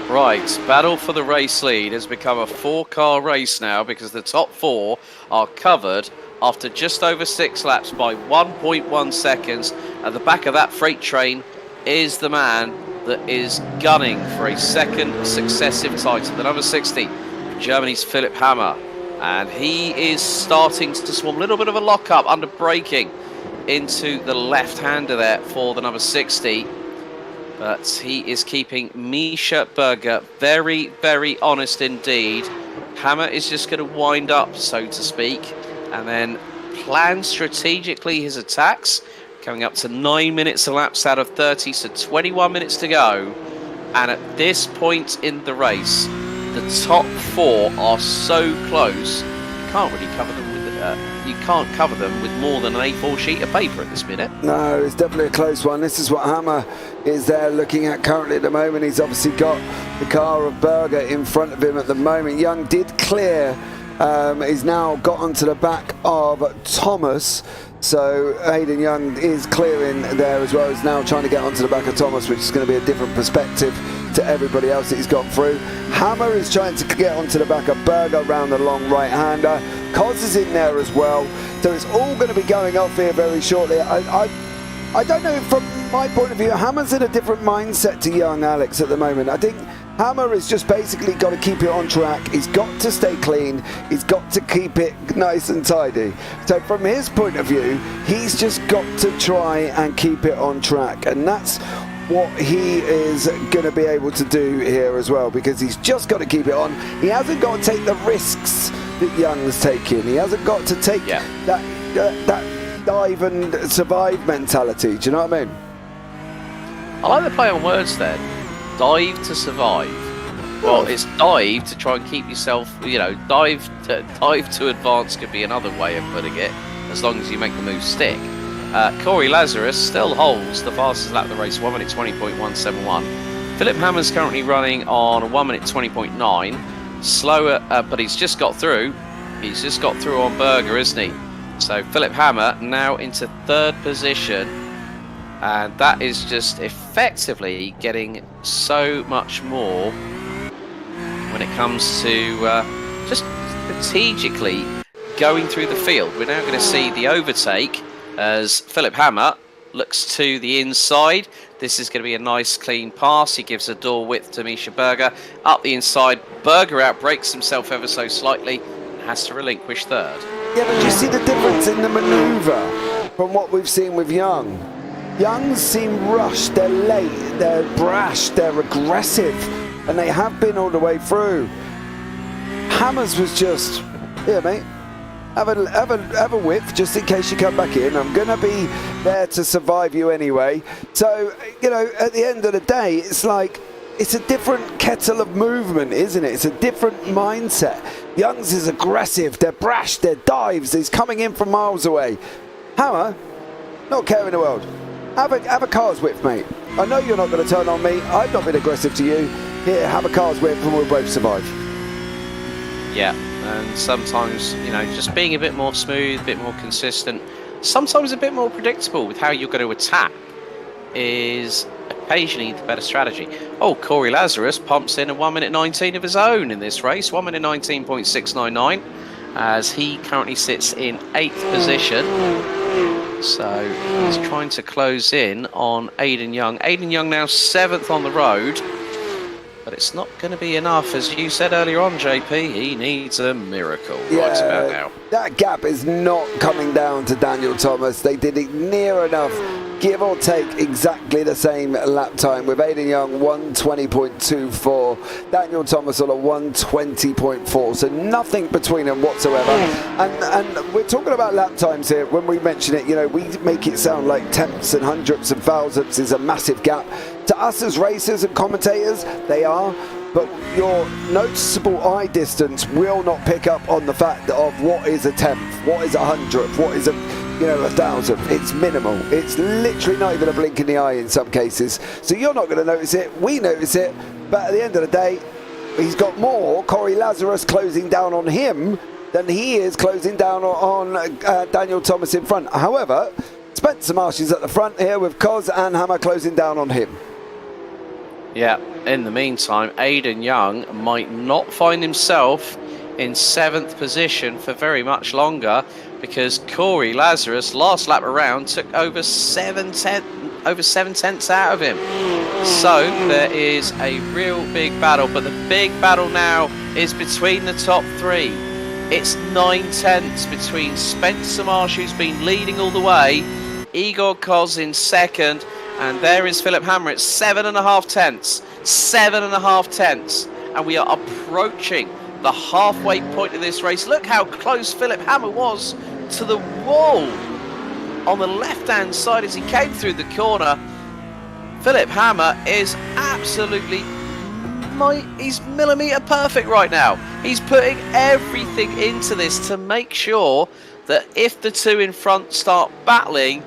Right, battle for the race lead has become a 4-car race now, because the top 4 are covered after just over 6 laps by 1.1 seconds. At the back of that freight train is the man that is gunning for a second successive title, the number 60, Germany's Philipp Hammer. And he is starting to swarm, a little bit of a lock-up under braking into the left-hander there for the number 60. But he is keeping Misha Berger very, very honest indeed. Hammer is just going to wind up, so to speak, and then plan strategically his attacks, coming up to 9 minutes elapsed out of 30, so 21 minutes to go. And at this point in the race, the top 4 are so close, you can't really cover them with more than an A4 sheet of paper at this minute. No, it's definitely a close one. This is what Hammer is there looking at currently at the moment. He's obviously got the car of Berger in front of him at the moment. Young did clear. He's now got onto the back of Thomas. So Hayden Young is clearing there as well. He's now trying to get onto the back of Thomas, which is going to be a different perspective to everybody else that he's gone through. Hammer is trying to get onto the back of Berger around the long right-hander. Cos is in there as well. So it's all going to be going off here very shortly. I don't know, from my point of view, Hammer's in a different mindset to Young, Alex, at the moment. I think Hammer has just basically got to keep it on track. He's got to stay clean. He's got to keep it nice and tidy. So from his point of view, he's just got to try and keep it on track. And that's what he is going to be able to do here as well, because he's just got to keep it on. He hasn't got to take the risks that Young's taking. He hasn't got to take that dive and survive mentality. Do you know what I mean? I like the play on words there. Dive to survive. Well, it's dive to try and keep yourself, dive to advance could be another way of putting it, as long as you make the move stick. Corey Lazarus still holds the fastest lap of the race, 1 minute 20.171. Philipp Hammer's currently running on 1 minute 20.9. Slower, but he's just got through. He's just got through on Berger, isn't he? So Philipp Hammer now into 3rd position. And that is just effectively getting so much more when it comes to just strategically going through the field. We're now going to see the overtake as Philipp Hammer looks to the inside. This is going to be a nice clean pass. He gives a door width to Misha Berger. Up the inside, Berger outbrakes himself ever so slightly and has to relinquish 3rd. Yeah, but you see the difference in the manoeuvre from what we've seen with Young. Young seem rushed, they're late, they're brash, they're aggressive, and they have been all the way through. Hammers was just, here mate, have a whiff just in case you come back in. I'm going to be there to survive you anyway. So, at the end of the day, it's like, it's a different kettle of movement, isn't it? It's a different mindset. Young's is aggressive, they're brash, they're dives, he's coming in from miles away. Hammer, not care in the world. Have a car's width, mate. I know you're not going to turn on me. I've not been aggressive to you. Here, have a car's width and we'll both survive. Yeah, and sometimes, just being a bit more smooth, a bit more consistent, sometimes a bit more predictable with how you're going to attack is occasionally the better strategy. Oh, Corey Lazarus pumps in a 1 minute 19 of his own in this race, 1 minute 19.699, as he currently sits in 8th position. So he's trying to close in on Hayden Young. Hayden Young now 7th on the road, but it's not going to be enough. As you said earlier on, JP, he needs a miracle right about now. That gap is not coming down to Daniel Thomas. They did it near enough give or take exactly the same lap time, with Aidan Young 120.24, Daniel Thomas on a 120.4, so nothing between them whatsoever. And we're talking about lap times here. When we mention it, you know, we make it sound like tenths and hundredths and thousandths is a massive gap. To us as racers and commentators, they are. But your noticeable eye distance will not pick up on the fact of what is a tenth, what is a hundredth, what is a, you know, a thousandth. It's minimal. It's literally not even a blink in the eye in some cases. So you're not going to notice it. We notice it. But at the end of the day, he's got more Corey Lazarus closing down on him than he is closing down on Daniel Thomas in front. However, Spencer Marsh is at the front here with Cos and Hammer closing down on him. Yeah, in the meantime, Aidan Young might not find himself in 7th position for very much longer, because Corey Lazarus last lap around took over 7 tenths out of him. So there is a real big battle, but the big battle now is between the top 3. It's 9 tenths between Spencer Marsh, who's been leading all the way, Igor Cos in 2nd, and there is Philip Hammer at 7.5 tenths. 7.5 tenths. And we are approaching the halfway point of this race. Look how close Philip Hammer was to the wall on the left-hand side as he came through the corner. Philip Hammer is absolutely... he's millimetre perfect right now. He's putting everything into this to make sure that if the two in front start battling,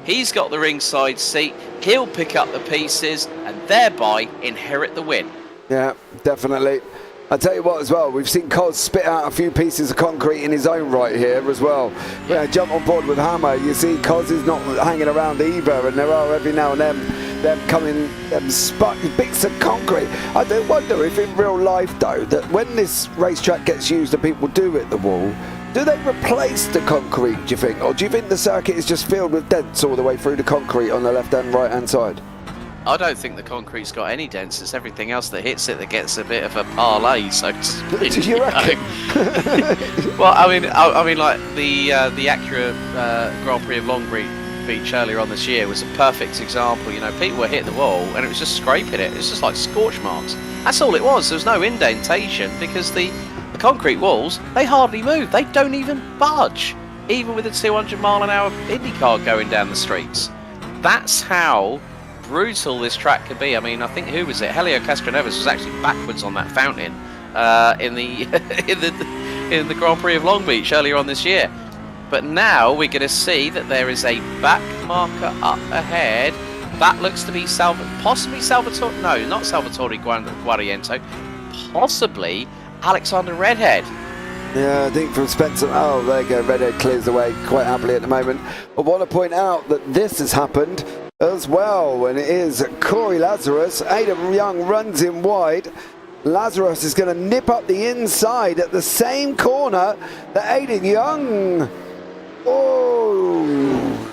he's got the ringside seat, he'll pick up the pieces and thereby inherit the win. Yeah, definitely. I'll tell you what as well, we've seen Cos spit out a few pieces of concrete in his own right here as well. Yeah, jump on board with Hammer. You see Cos is not hanging around either, and there are every now and then them coming, bits of concrete. I do wonder if in real life though, that when this racetrack gets used and people do hit the wall, do they replace the concrete, do you think? Or do you think the circuit is just filled with dents all the way through the concrete on the left and right hand side? I don't think the concrete's got any dents. It's everything else that hits it that gets a bit of a parlay, so to speak. Do you reckon? Well, I mean, like the Acura Grand Prix of Long Beach earlier on this year was a perfect example. You know, people were hitting the wall and it was just scraping it. It was just like scorch marks. That's all it was. There was no indentation because the concrete walls, they hardly move. They don't even budge, even with a 200-mile-an-hour Indy car going down the streets. That's how brutal this track could be. I mean, I think, who was it? Helio Castroneves was actually backwards on that fountain in the in the Grand Prix of Long Beach earlier on this year. But now we're going to see that there is a back marker up ahead. That looks to be possibly Salvatore. No, not Salvatore Guariento. Possibly Alexander Redhead. Yeah, I think from Spencer. Oh, there you go. Redhead clears the way quite happily at the moment. I want to point out that this has happened as well, and it is Corey Lazarus. Aidan Young runs in wide. Lazarus is going to nip up the inside at the same corner that Aidan Young. Oh,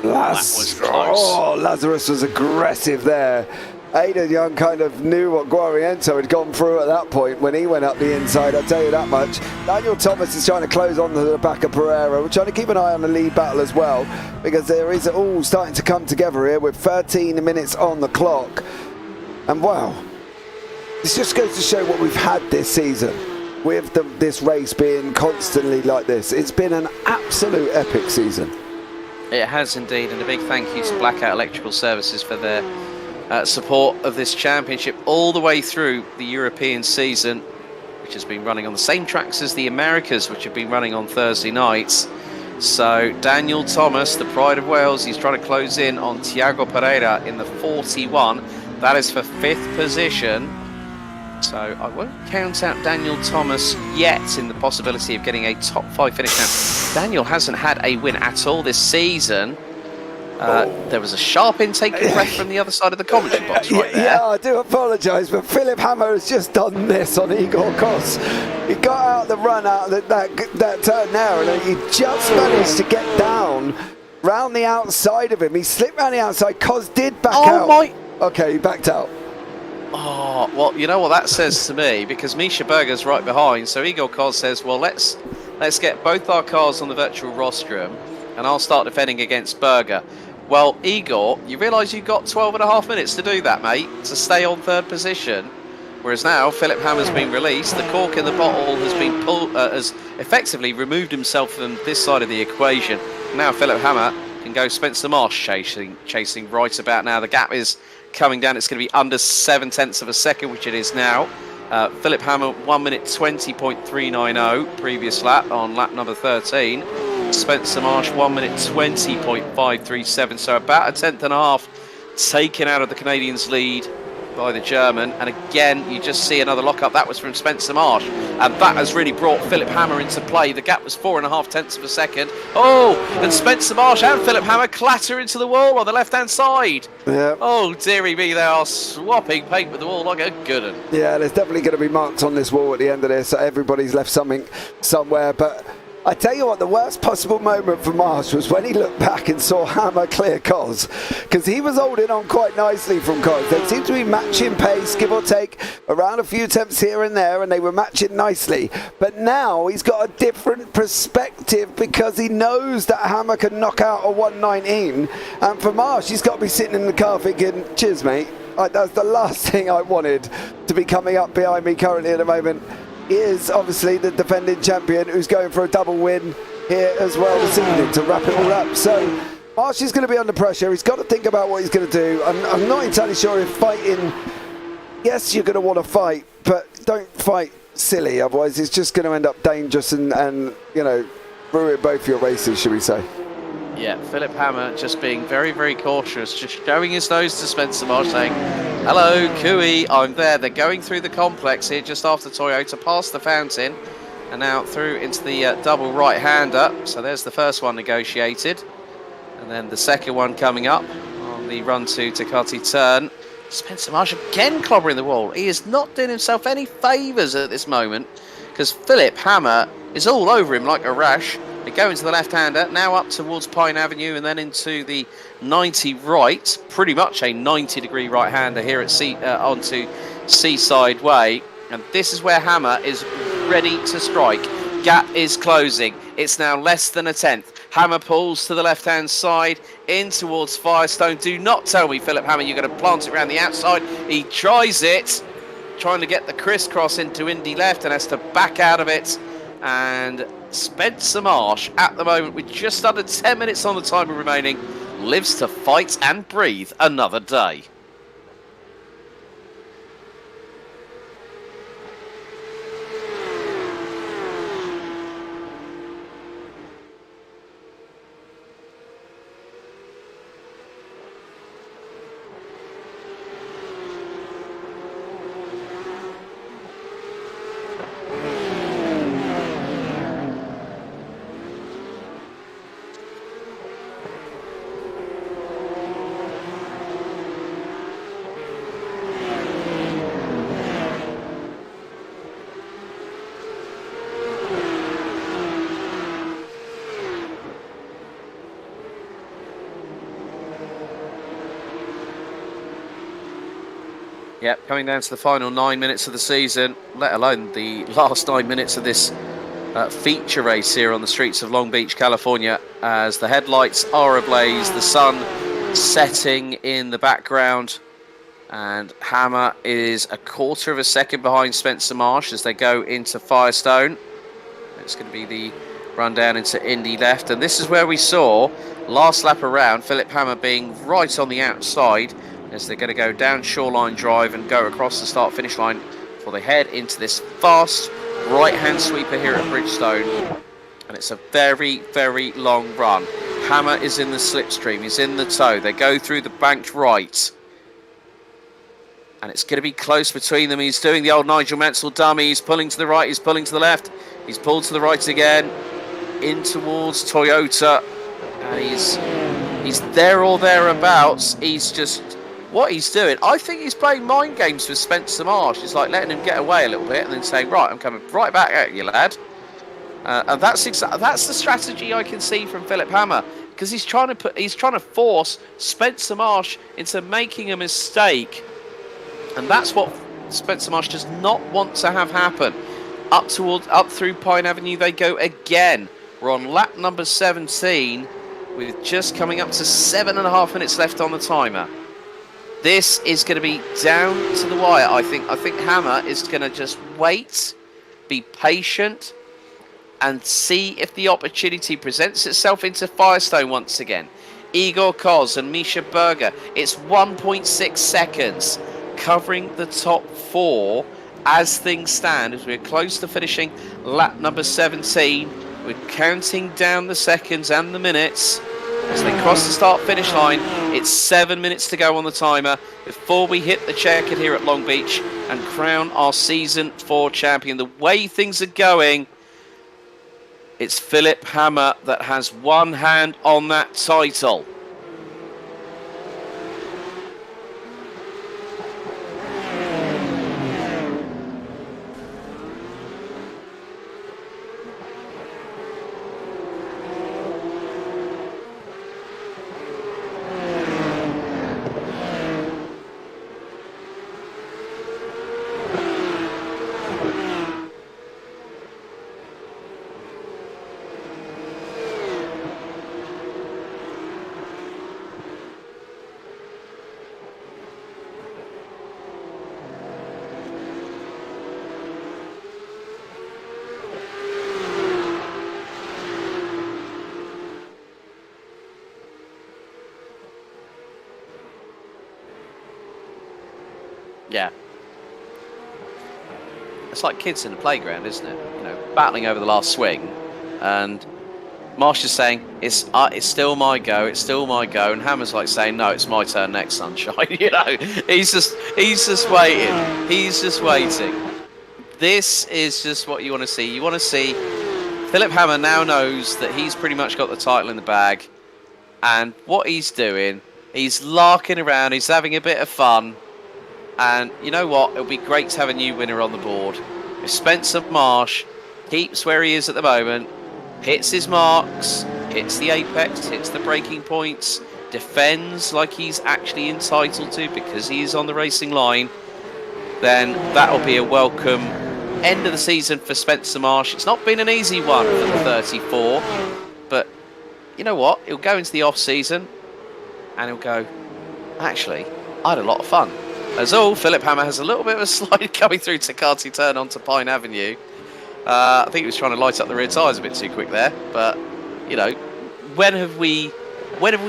that was close. Oh, Lazarus was aggressive there. Aidan Young kind of knew what Guariento had gone through at that point when he went up the inside, I'll tell you that much. Daniel Thomas is trying to close on to the back of Pereira. We're trying to keep an eye on the lead battle as well, because there is all starting to come together here with 13 minutes on the clock. And wow, this just goes to show what we've had this season with this race being constantly like this. It's been an absolute epic season. It has indeed, and a big thank you to Blackout Electrical Services for their support of this championship all the way through the European season, which has been running on the same tracks as the Americas, which have been running on Thursday nights. So Daniel Thomas, the pride of Wales, he's trying to close in on Tiago Pereira in the 41. That is for 5th position. So I won't count out Daniel Thomas yet in the possibility of getting a top 5 finish. Now, Daniel hasn't had a win at all this season. There was a sharp intake of breath from the other side of the commentary box right there. Yeah, I do apologise, but Philip Hammer has just done this on Igor Cos. He got out the run out of that turn there, and he just managed to get down round the outside of him. He slipped round the outside. Cos did back out. Okay, he backed out. Oh, well, you know what that says to me, because Misha Berger's right behind, so Igor Cos says, well, let's get both our cars on the virtual rostrum, and I'll start defending against Berger. Well, Igor, you realise you've got 12.5 minutes to do that, mate, to stay on third position. Whereas now, Philip Hammer's been released. The cork in the bottle has been pulled, has effectively removed himself from this side of the equation. Now Philip Hammer can go Spencer Marsh chasing right about now. The gap is coming down. It's going to be under 7/10 of a second, which it is now. Philip Hammer 1 minute 20.390 previous lap on lap number 13. Spencer Marsh 1 minute 20.537, so about 1/10.5 taken out of the Canadian's lead by the German. And again, you just see another lockup. That was from Spencer Marsh, and that has really brought Philip Hammer into play. The gap was 4.5 of a second. Oh, and Spencer Marsh and Philip Hammer clatter into the wall on the left-hand side. Yeah. Oh, dearie me, they are swapping paint with the wall like a good one. Yeah, there's definitely going to be marks on this wall at the end of this. So everybody's left something somewhere, but I tell you what, the worst possible moment for Marsh was when he looked back and saw Hammer clear Cos, because he was holding on quite nicely from Cos. They seemed to be matching pace, give or take, around a few attempts here and there, and they were matching nicely. But now he's got a different perspective because he knows that Hammer can knock out a 119. And for Marsh, he's got to be sitting in the car thinking, cheers, mate. That's the last thing I wanted to be coming up behind me currently at the moment. Is obviously the defending champion who's going for a double win here as well this evening to wrap it all up. So Marsh is going to be under pressure. He's got to think about what he's going to do. I'm not entirely sure if fighting, yes, you're going to want to fight, but don't fight silly, otherwise it's just going to end up dangerous and you know, ruin both your races, should we say. Yeah, Philip Hammer just being very, very cautious, just showing his nose to Spencer Marsh, saying, hello, Cooey, I'm there. They're going through the complex here just after Toyota, past the fountain, and now through into the double right-hander. So there's the first one negotiated. And then the second one coming up on the run to Takati turn. Spencer Marsh again clobbering the wall. He is not doing himself any favours at this moment, because Philip Hammer is all over him like a rash. They go into the left-hander, now up towards Pine Avenue and then into the 90 right, pretty much a 90-degree right-hander here at onto Seaside Way. And this is where Hammer is ready to strike. Gap is closing. It's now less than 1/10. Hammer pulls to the left-hand side, in towards Firestone. Do not tell me, Philip Hammer, you're going to plant it around the outside. He tries it, trying to get the crisscross into Indy left and has to back out of it. And Spencer Marsh, at the moment, with just under 10 minutes on the timer remaining, lives to fight and breathe another day. Yep, coming down to the final 9 minutes of the season, let alone the last 9 minutes of this feature race here on the streets of Long Beach, California, as the headlights are ablaze, the sun setting in the background, and Hammer is 1/4 of a second behind Spencer Marsh as they go into Firestone. It's going to be the run down into Indy left, and this is where we saw last lap around Philip Hammer being right on the outside as they're going to go down Shoreline Drive and go across the start-finish line before they head into this fast right-hand sweeper here at Bridgestone. And it's a very, very long run. Hammer is in the slipstream, he's in the tow. They go through the banked right. And it's going to be close between them. He's doing the old Nigel Mansell dummy. He's pulling to the right, he's pulling to the left. He's pulled to the right again, in towards Toyota. And he's there or thereabouts. He's just... what he's doing, I think he's playing mind games with Spencer Marsh. He's like letting him get away a little bit and then saying, right, I'm coming right back at you, lad. And that's the strategy I can see from Philip Hammer, because he's trying to force Spencer Marsh into making a mistake, and that's what Spencer Marsh does not want to have happen. Up through Pine Avenue they go again. We're on lap number 17. with just coming up to 7.5 minutes left on the timer. This is going to be down to the wire, I think. I think Hammer is going to just wait, be patient, and see if the opportunity presents itself into Firestone once again. Igor Koz and Misha Berger. It's 1.6 seconds covering the top 4 as things stand, as we're close to finishing lap number 17. We're counting down the seconds and the minutes as they cross the start-finish line. It's 7 minutes to go on the timer before we hit the checkered here at Long Beach and crown our Season 4 champion. The way things are going, it's Philipp Hammer that has one hand on that title. Yeah. It's like kids in the playground, isn't it? You know, battling over the last swing, and Marsh is saying, it's still my go, it's still my go, and Hammer's like saying, no, it's my turn next, sunshine. You know, he's just waiting. He's just waiting. This is just what you want to see. You want to see Philipp Hammer now knows that he's pretty much got the title in the bag, and what he's doing, he's larking around, he's having a bit of fun. And you know what? It'll be great to have a new winner on the board. If Spencer Marsh keeps where he is at the moment, hits his marks, hits the apex, hits the breaking points, defends like he's actually entitled to because he is on the racing line, then that'll be a welcome end of the season for Spencer Marsh. It's not been an easy one for the 34, but you know what? He'll go into the off-season and he'll go, actually, I had a lot of fun. As all, Philipp Hammer has a little bit of a slide coming through Takati Turn onto Pine Avenue. I think he was trying to light up the rear tyres a bit too quick there. But, you know, when have we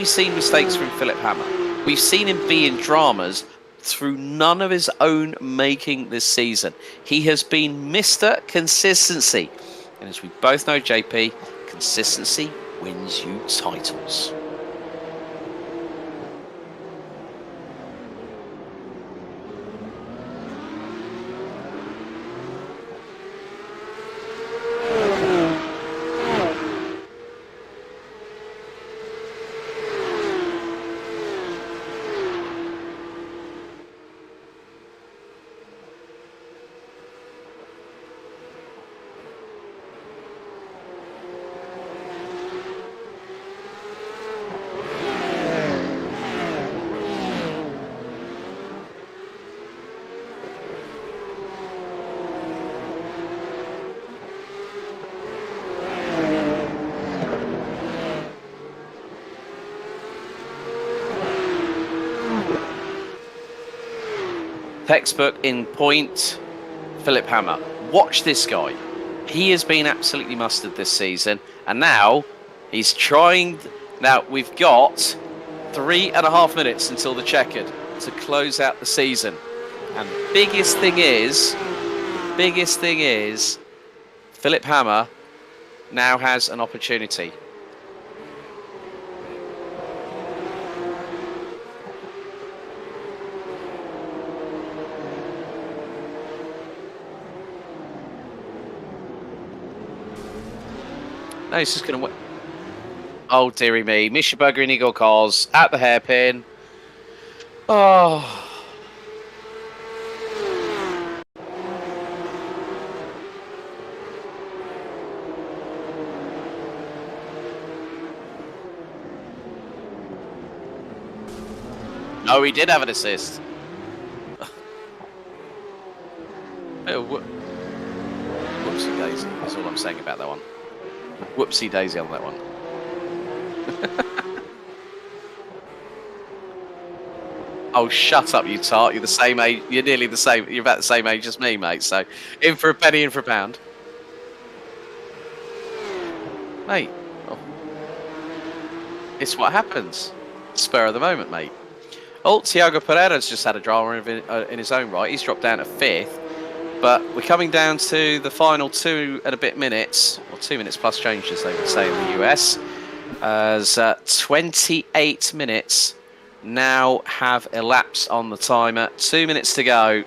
seen mistakes from Philipp Hammer? We've seen him be in dramas through none of his own making this season. He has been Mr. Consistency. And as we both know, JP, consistency wins you titles. Textbook in point, Philipp Hammer. Watch this guy. He has been absolutely mustard this season, and now he's trying. Now we've got 3.5 minutes until the checkered to close out the season, and the biggest thing is, Philipp Hammer now has an opportunity. No, he's just going to win. Oh, dearie me. Misha Berger and Igor Koz at the hairpin. Oh. Oh, he did have an assist. Oh, whoopsie daisy. That's all I'm saying about that one. Whoopsie daisy on that one. Oh, shut up, you tart. You're the same age. You're nearly the same. You're about the same age as me, mate. So, in for a penny, in for a pound. Mate, oh. It's what happens. Spur of the moment, mate. Oh, Tiago Pereira's just had a drama in his own right. He's dropped down to 5th. But we're coming down to the final 2 and a bit minutes, or 2 minutes plus change, as they would say in the US, as 28 minutes now have elapsed on the timer. 2 minutes to go.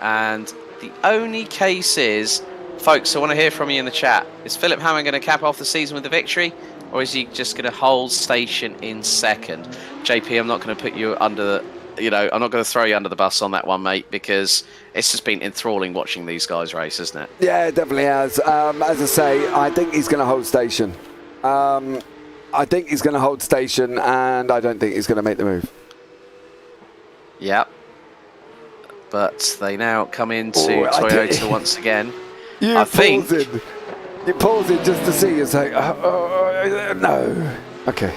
And the only case is, folks, I want to hear from you in the chat. Is Philip Hammer going to cap off the season with a victory? Or is he just going to hold station in 2nd? JP, I'm not going to put you under the... I'm not going to throw you under the bus on that one, mate, because it's just been enthralling watching these guys race, isn't it? Yeah, it definitely has. As I say, I think he's going to hold station. I think he's going to hold station, and I don't think he's going to make the move. Yep. But they now come into Toyota once again. You pause in just to see and say, no. Okay.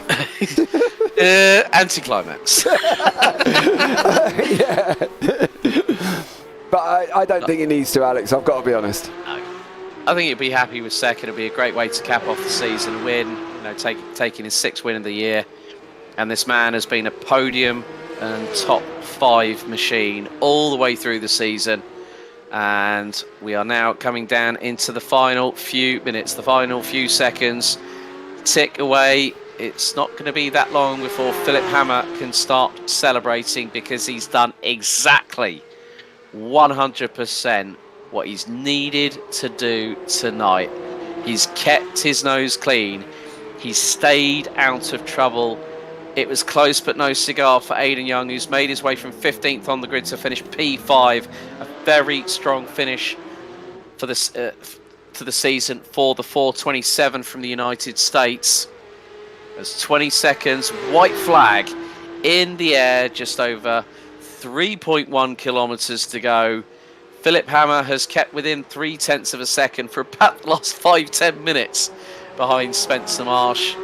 Anticlimax. Yeah. But I don't think he needs to, Alex. I've got to be honest. No. I think he'd be happy with 2nd. It'd be a great way to cap off the season, win, taking his 6th win of the year. And this man has been a podium and top 5 machine all the way through the season. And we are now coming down into the final few minutes, the final few seconds. Tick away. It's not going to be that long before Philip Hammer can start celebrating, because he's done exactly 100% what he's needed to do tonight. He's kept his nose clean. He's stayed out of trouble. It was close but no cigar for Aidan Young, who's made his way from 15th on the grid to finish P5. A very strong finish for this to the season for the 427 from the United States. There's 20 seconds, white flag in the air, just over 3.1 kilometers to go. Philip Hammer has kept within 0.3 of a second for about the last 5-10 minutes behind Spencer Marsh.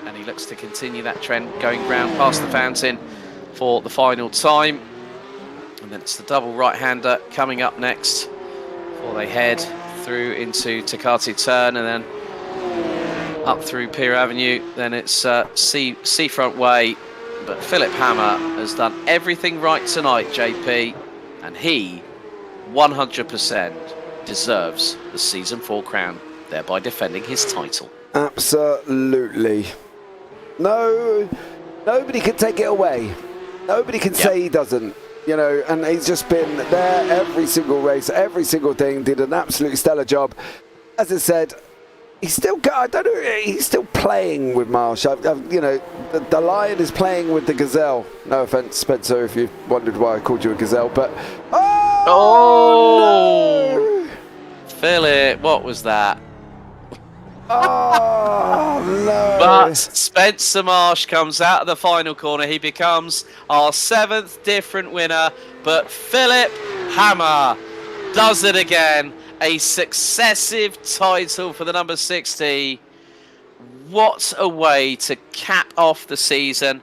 And he looks to continue that trend, going round past the fountain for the final time. And then it's the double right-hander coming up next before they head through into Takati Turn and then up through Pier Avenue. Then it's Seafront Way. But Philip Hammer has done everything right tonight, JP, and he 100% deserves the Season 4 crown, thereby defending his title. Absolutely. No, nobody can take it away. Nobody can say he doesn't, and he's just been there every single race, every single thing, did an absolutely stellar job. As I said, he's still, he's still playing with Marsh. The lion is playing with the gazelle. No offense, Spencer, if you wondered why I called you a gazelle, but... Oh, no! Philip, what was that? Oh, no. But Spencer Marsh comes out of the final corner. He becomes our 7th different winner. But Philip Hammer does it again. A successive title for the number 60. What a way to cap off the season.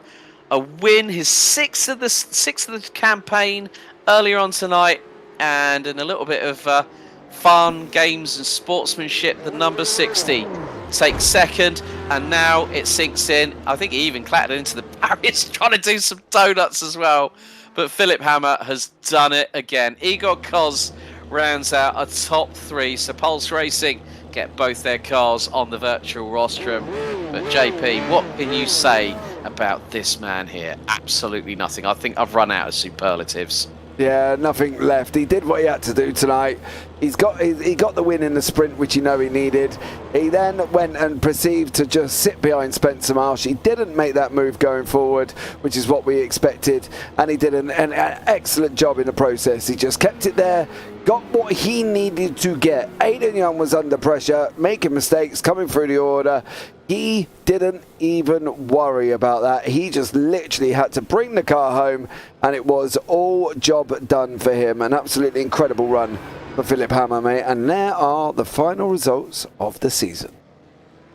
A win, his sixth of the campaign earlier on tonight. And in a little bit of fun, games and sportsmanship, the number 60 takes 2nd, and now it sinks in. I think he even clattered into the barriers trying to do some donuts as well. But Philip Hammer has done it again. Igor Koz rounds out a top 3. So Pulse Racing get both their cars on the virtual rostrum. But JP, what can you say about this man here? Absolutely nothing. I think I've run out of superlatives. Yeah, nothing left. He did what he had to do tonight. He got the win in the sprint, which he needed. He then went and proceeded to just sit behind Spencer Marsh. He didn't make that move going forward, which is what we expected. And he did an excellent job in the process. He just kept it there, got what he needed to get. Aidan Young was under pressure, making mistakes, coming through the order. He didn't even worry about that. He just literally had to bring the car home, and it was all job done for him. An absolutely incredible run for Philip Hammer, mate. And there are the final results of the season.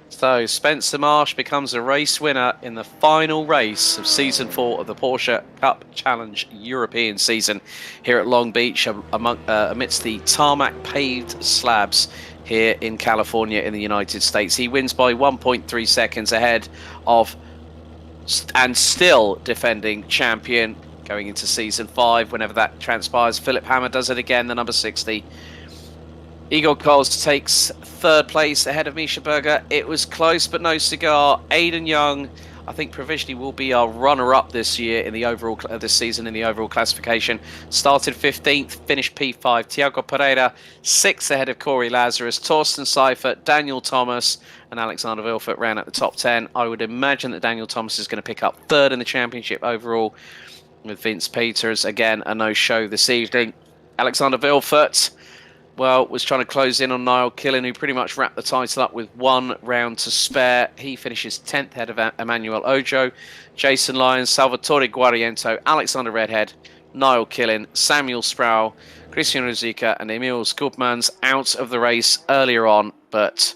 So Spencer Marsh becomes a race winner in the final race of Season 4 of the Porsche Cup Challenge European season here at Long Beach amidst the tarmac paved slabs here in California in the United States. He wins by 1.3 seconds ahead of and still defending champion going into Season 5 whenever that transpires. Philip Hammer does it again, the number 60. Igor Coles takes third place ahead of Misha Berger. It was close, but no cigar. Aidan Young, I think provisionally will be our runner-up this year in the overall this season in the overall classification. Started 15th, finished P5. Tiago Pereira 6th ahead of Corey Lazarus. Torsten Seifert, Daniel Thomas, and Alexander Vilfert ran at the top 10. I would imagine that Daniel Thomas is going to pick up third in the championship overall, with Vince Peters again a no-show this evening. Alexander Vilfert, well, was trying to close in on Niall Killen, who pretty much wrapped the title up with 1 round to spare. He finishes 10th ahead of Emmanuel Ojo, Jason Lyons, Salvatore Guariento, Alexander Redhead, Niall Killen, Samuel Sproul, Christian Ruzicka, and Emil Skupmans out of the race earlier on. But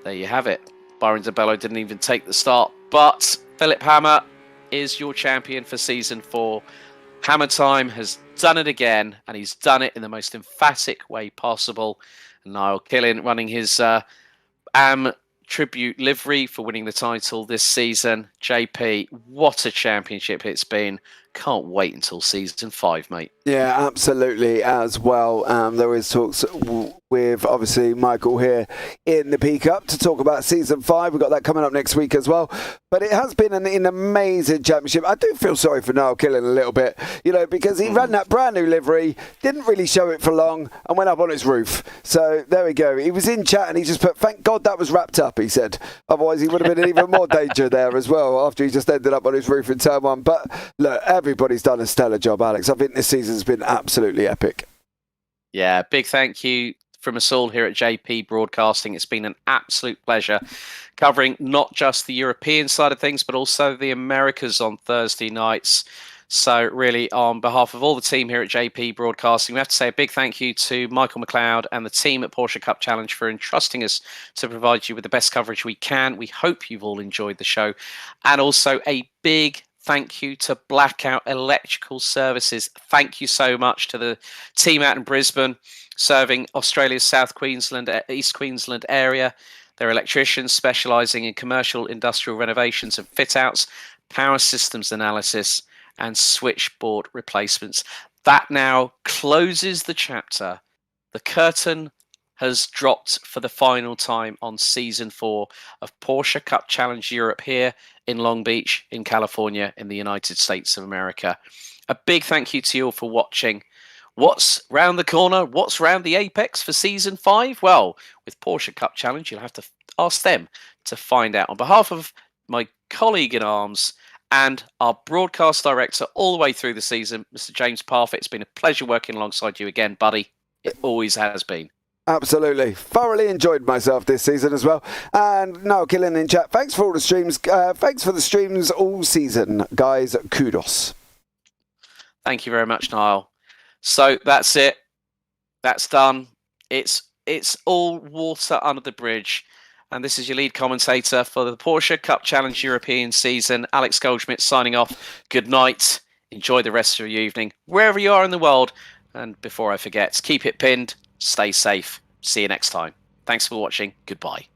there you have it. Byron DeBello didn't even take the start. But Philip Hammer is your champion for Season 4. Hammer Time has done it again, and he's done it in the most emphatic way possible. Niall Killen running his AM tribute livery for winning the title this season. JP, what a championship it's been. Can't wait until Season 5, mate. Yeah, absolutely as well. There is talks with, obviously, Michael here in the PCUP to talk about Season 5. We've got that coming up next week as well. But it has been an amazing championship. I do feel sorry for Niall Killen a little bit, you know, because he ran that brand new livery, didn't really show it for long, and went up on its roof. So there we go. He was in chat and he just put, thank God that was wrapped up, he said. Otherwise, he would have been in even more danger there as well after he just ended up on his roof in turn 1. But look, everybody's done a stellar job, Alex. I think this season's been absolutely epic. Yeah, big thank you from us all here at JP Broadcasting. It's been an absolute pleasure covering not just the European side of things, but also the Americas on Thursday nights. So really, on behalf of all the team here at JP Broadcasting, we have to say a big thank you to Michael McLeod and the team at Porsche Cup Challenge for entrusting us to provide you with the best coverage we can. We hope you've all enjoyed the show. And also a big thank you to Blackout Electrical Services. Thank you so much to the team out in Brisbane, serving Australia's South Queensland, East Queensland area. They're electricians specialising in commercial industrial renovations and fit-outs, power systems analysis, and switchboard replacements. That now closes the chapter. The curtain has dropped for the final time on Season 4 of Porsche Cup Challenge Europe here in Long Beach, in California, in the United States of America. A big thank you to you all for watching. What's round the corner? What's round the apex for Season 5? Well, with Porsche Cup Challenge, you'll have to ask them to find out. On behalf of my colleague in arms and our broadcast director all the way through the season, Mr. James Parfitt, it's been a pleasure working alongside you again, buddy. It always has been. Absolutely. Thoroughly enjoyed myself this season as well. And Niall Killen in chat, thanks for all the streams. Thanks for the streams all season, guys. Kudos. Thank you very much, Niall. So that's it. That's done. It's all water under the bridge. And this is your lead commentator for the Porsche Cup Challenge European season, Alex Goldschmidt, signing off. Good night. Enjoy the rest of your evening, wherever you are in the world. And before I forget, keep it pinned. Stay safe. See you next time. Thanks for watching. Goodbye.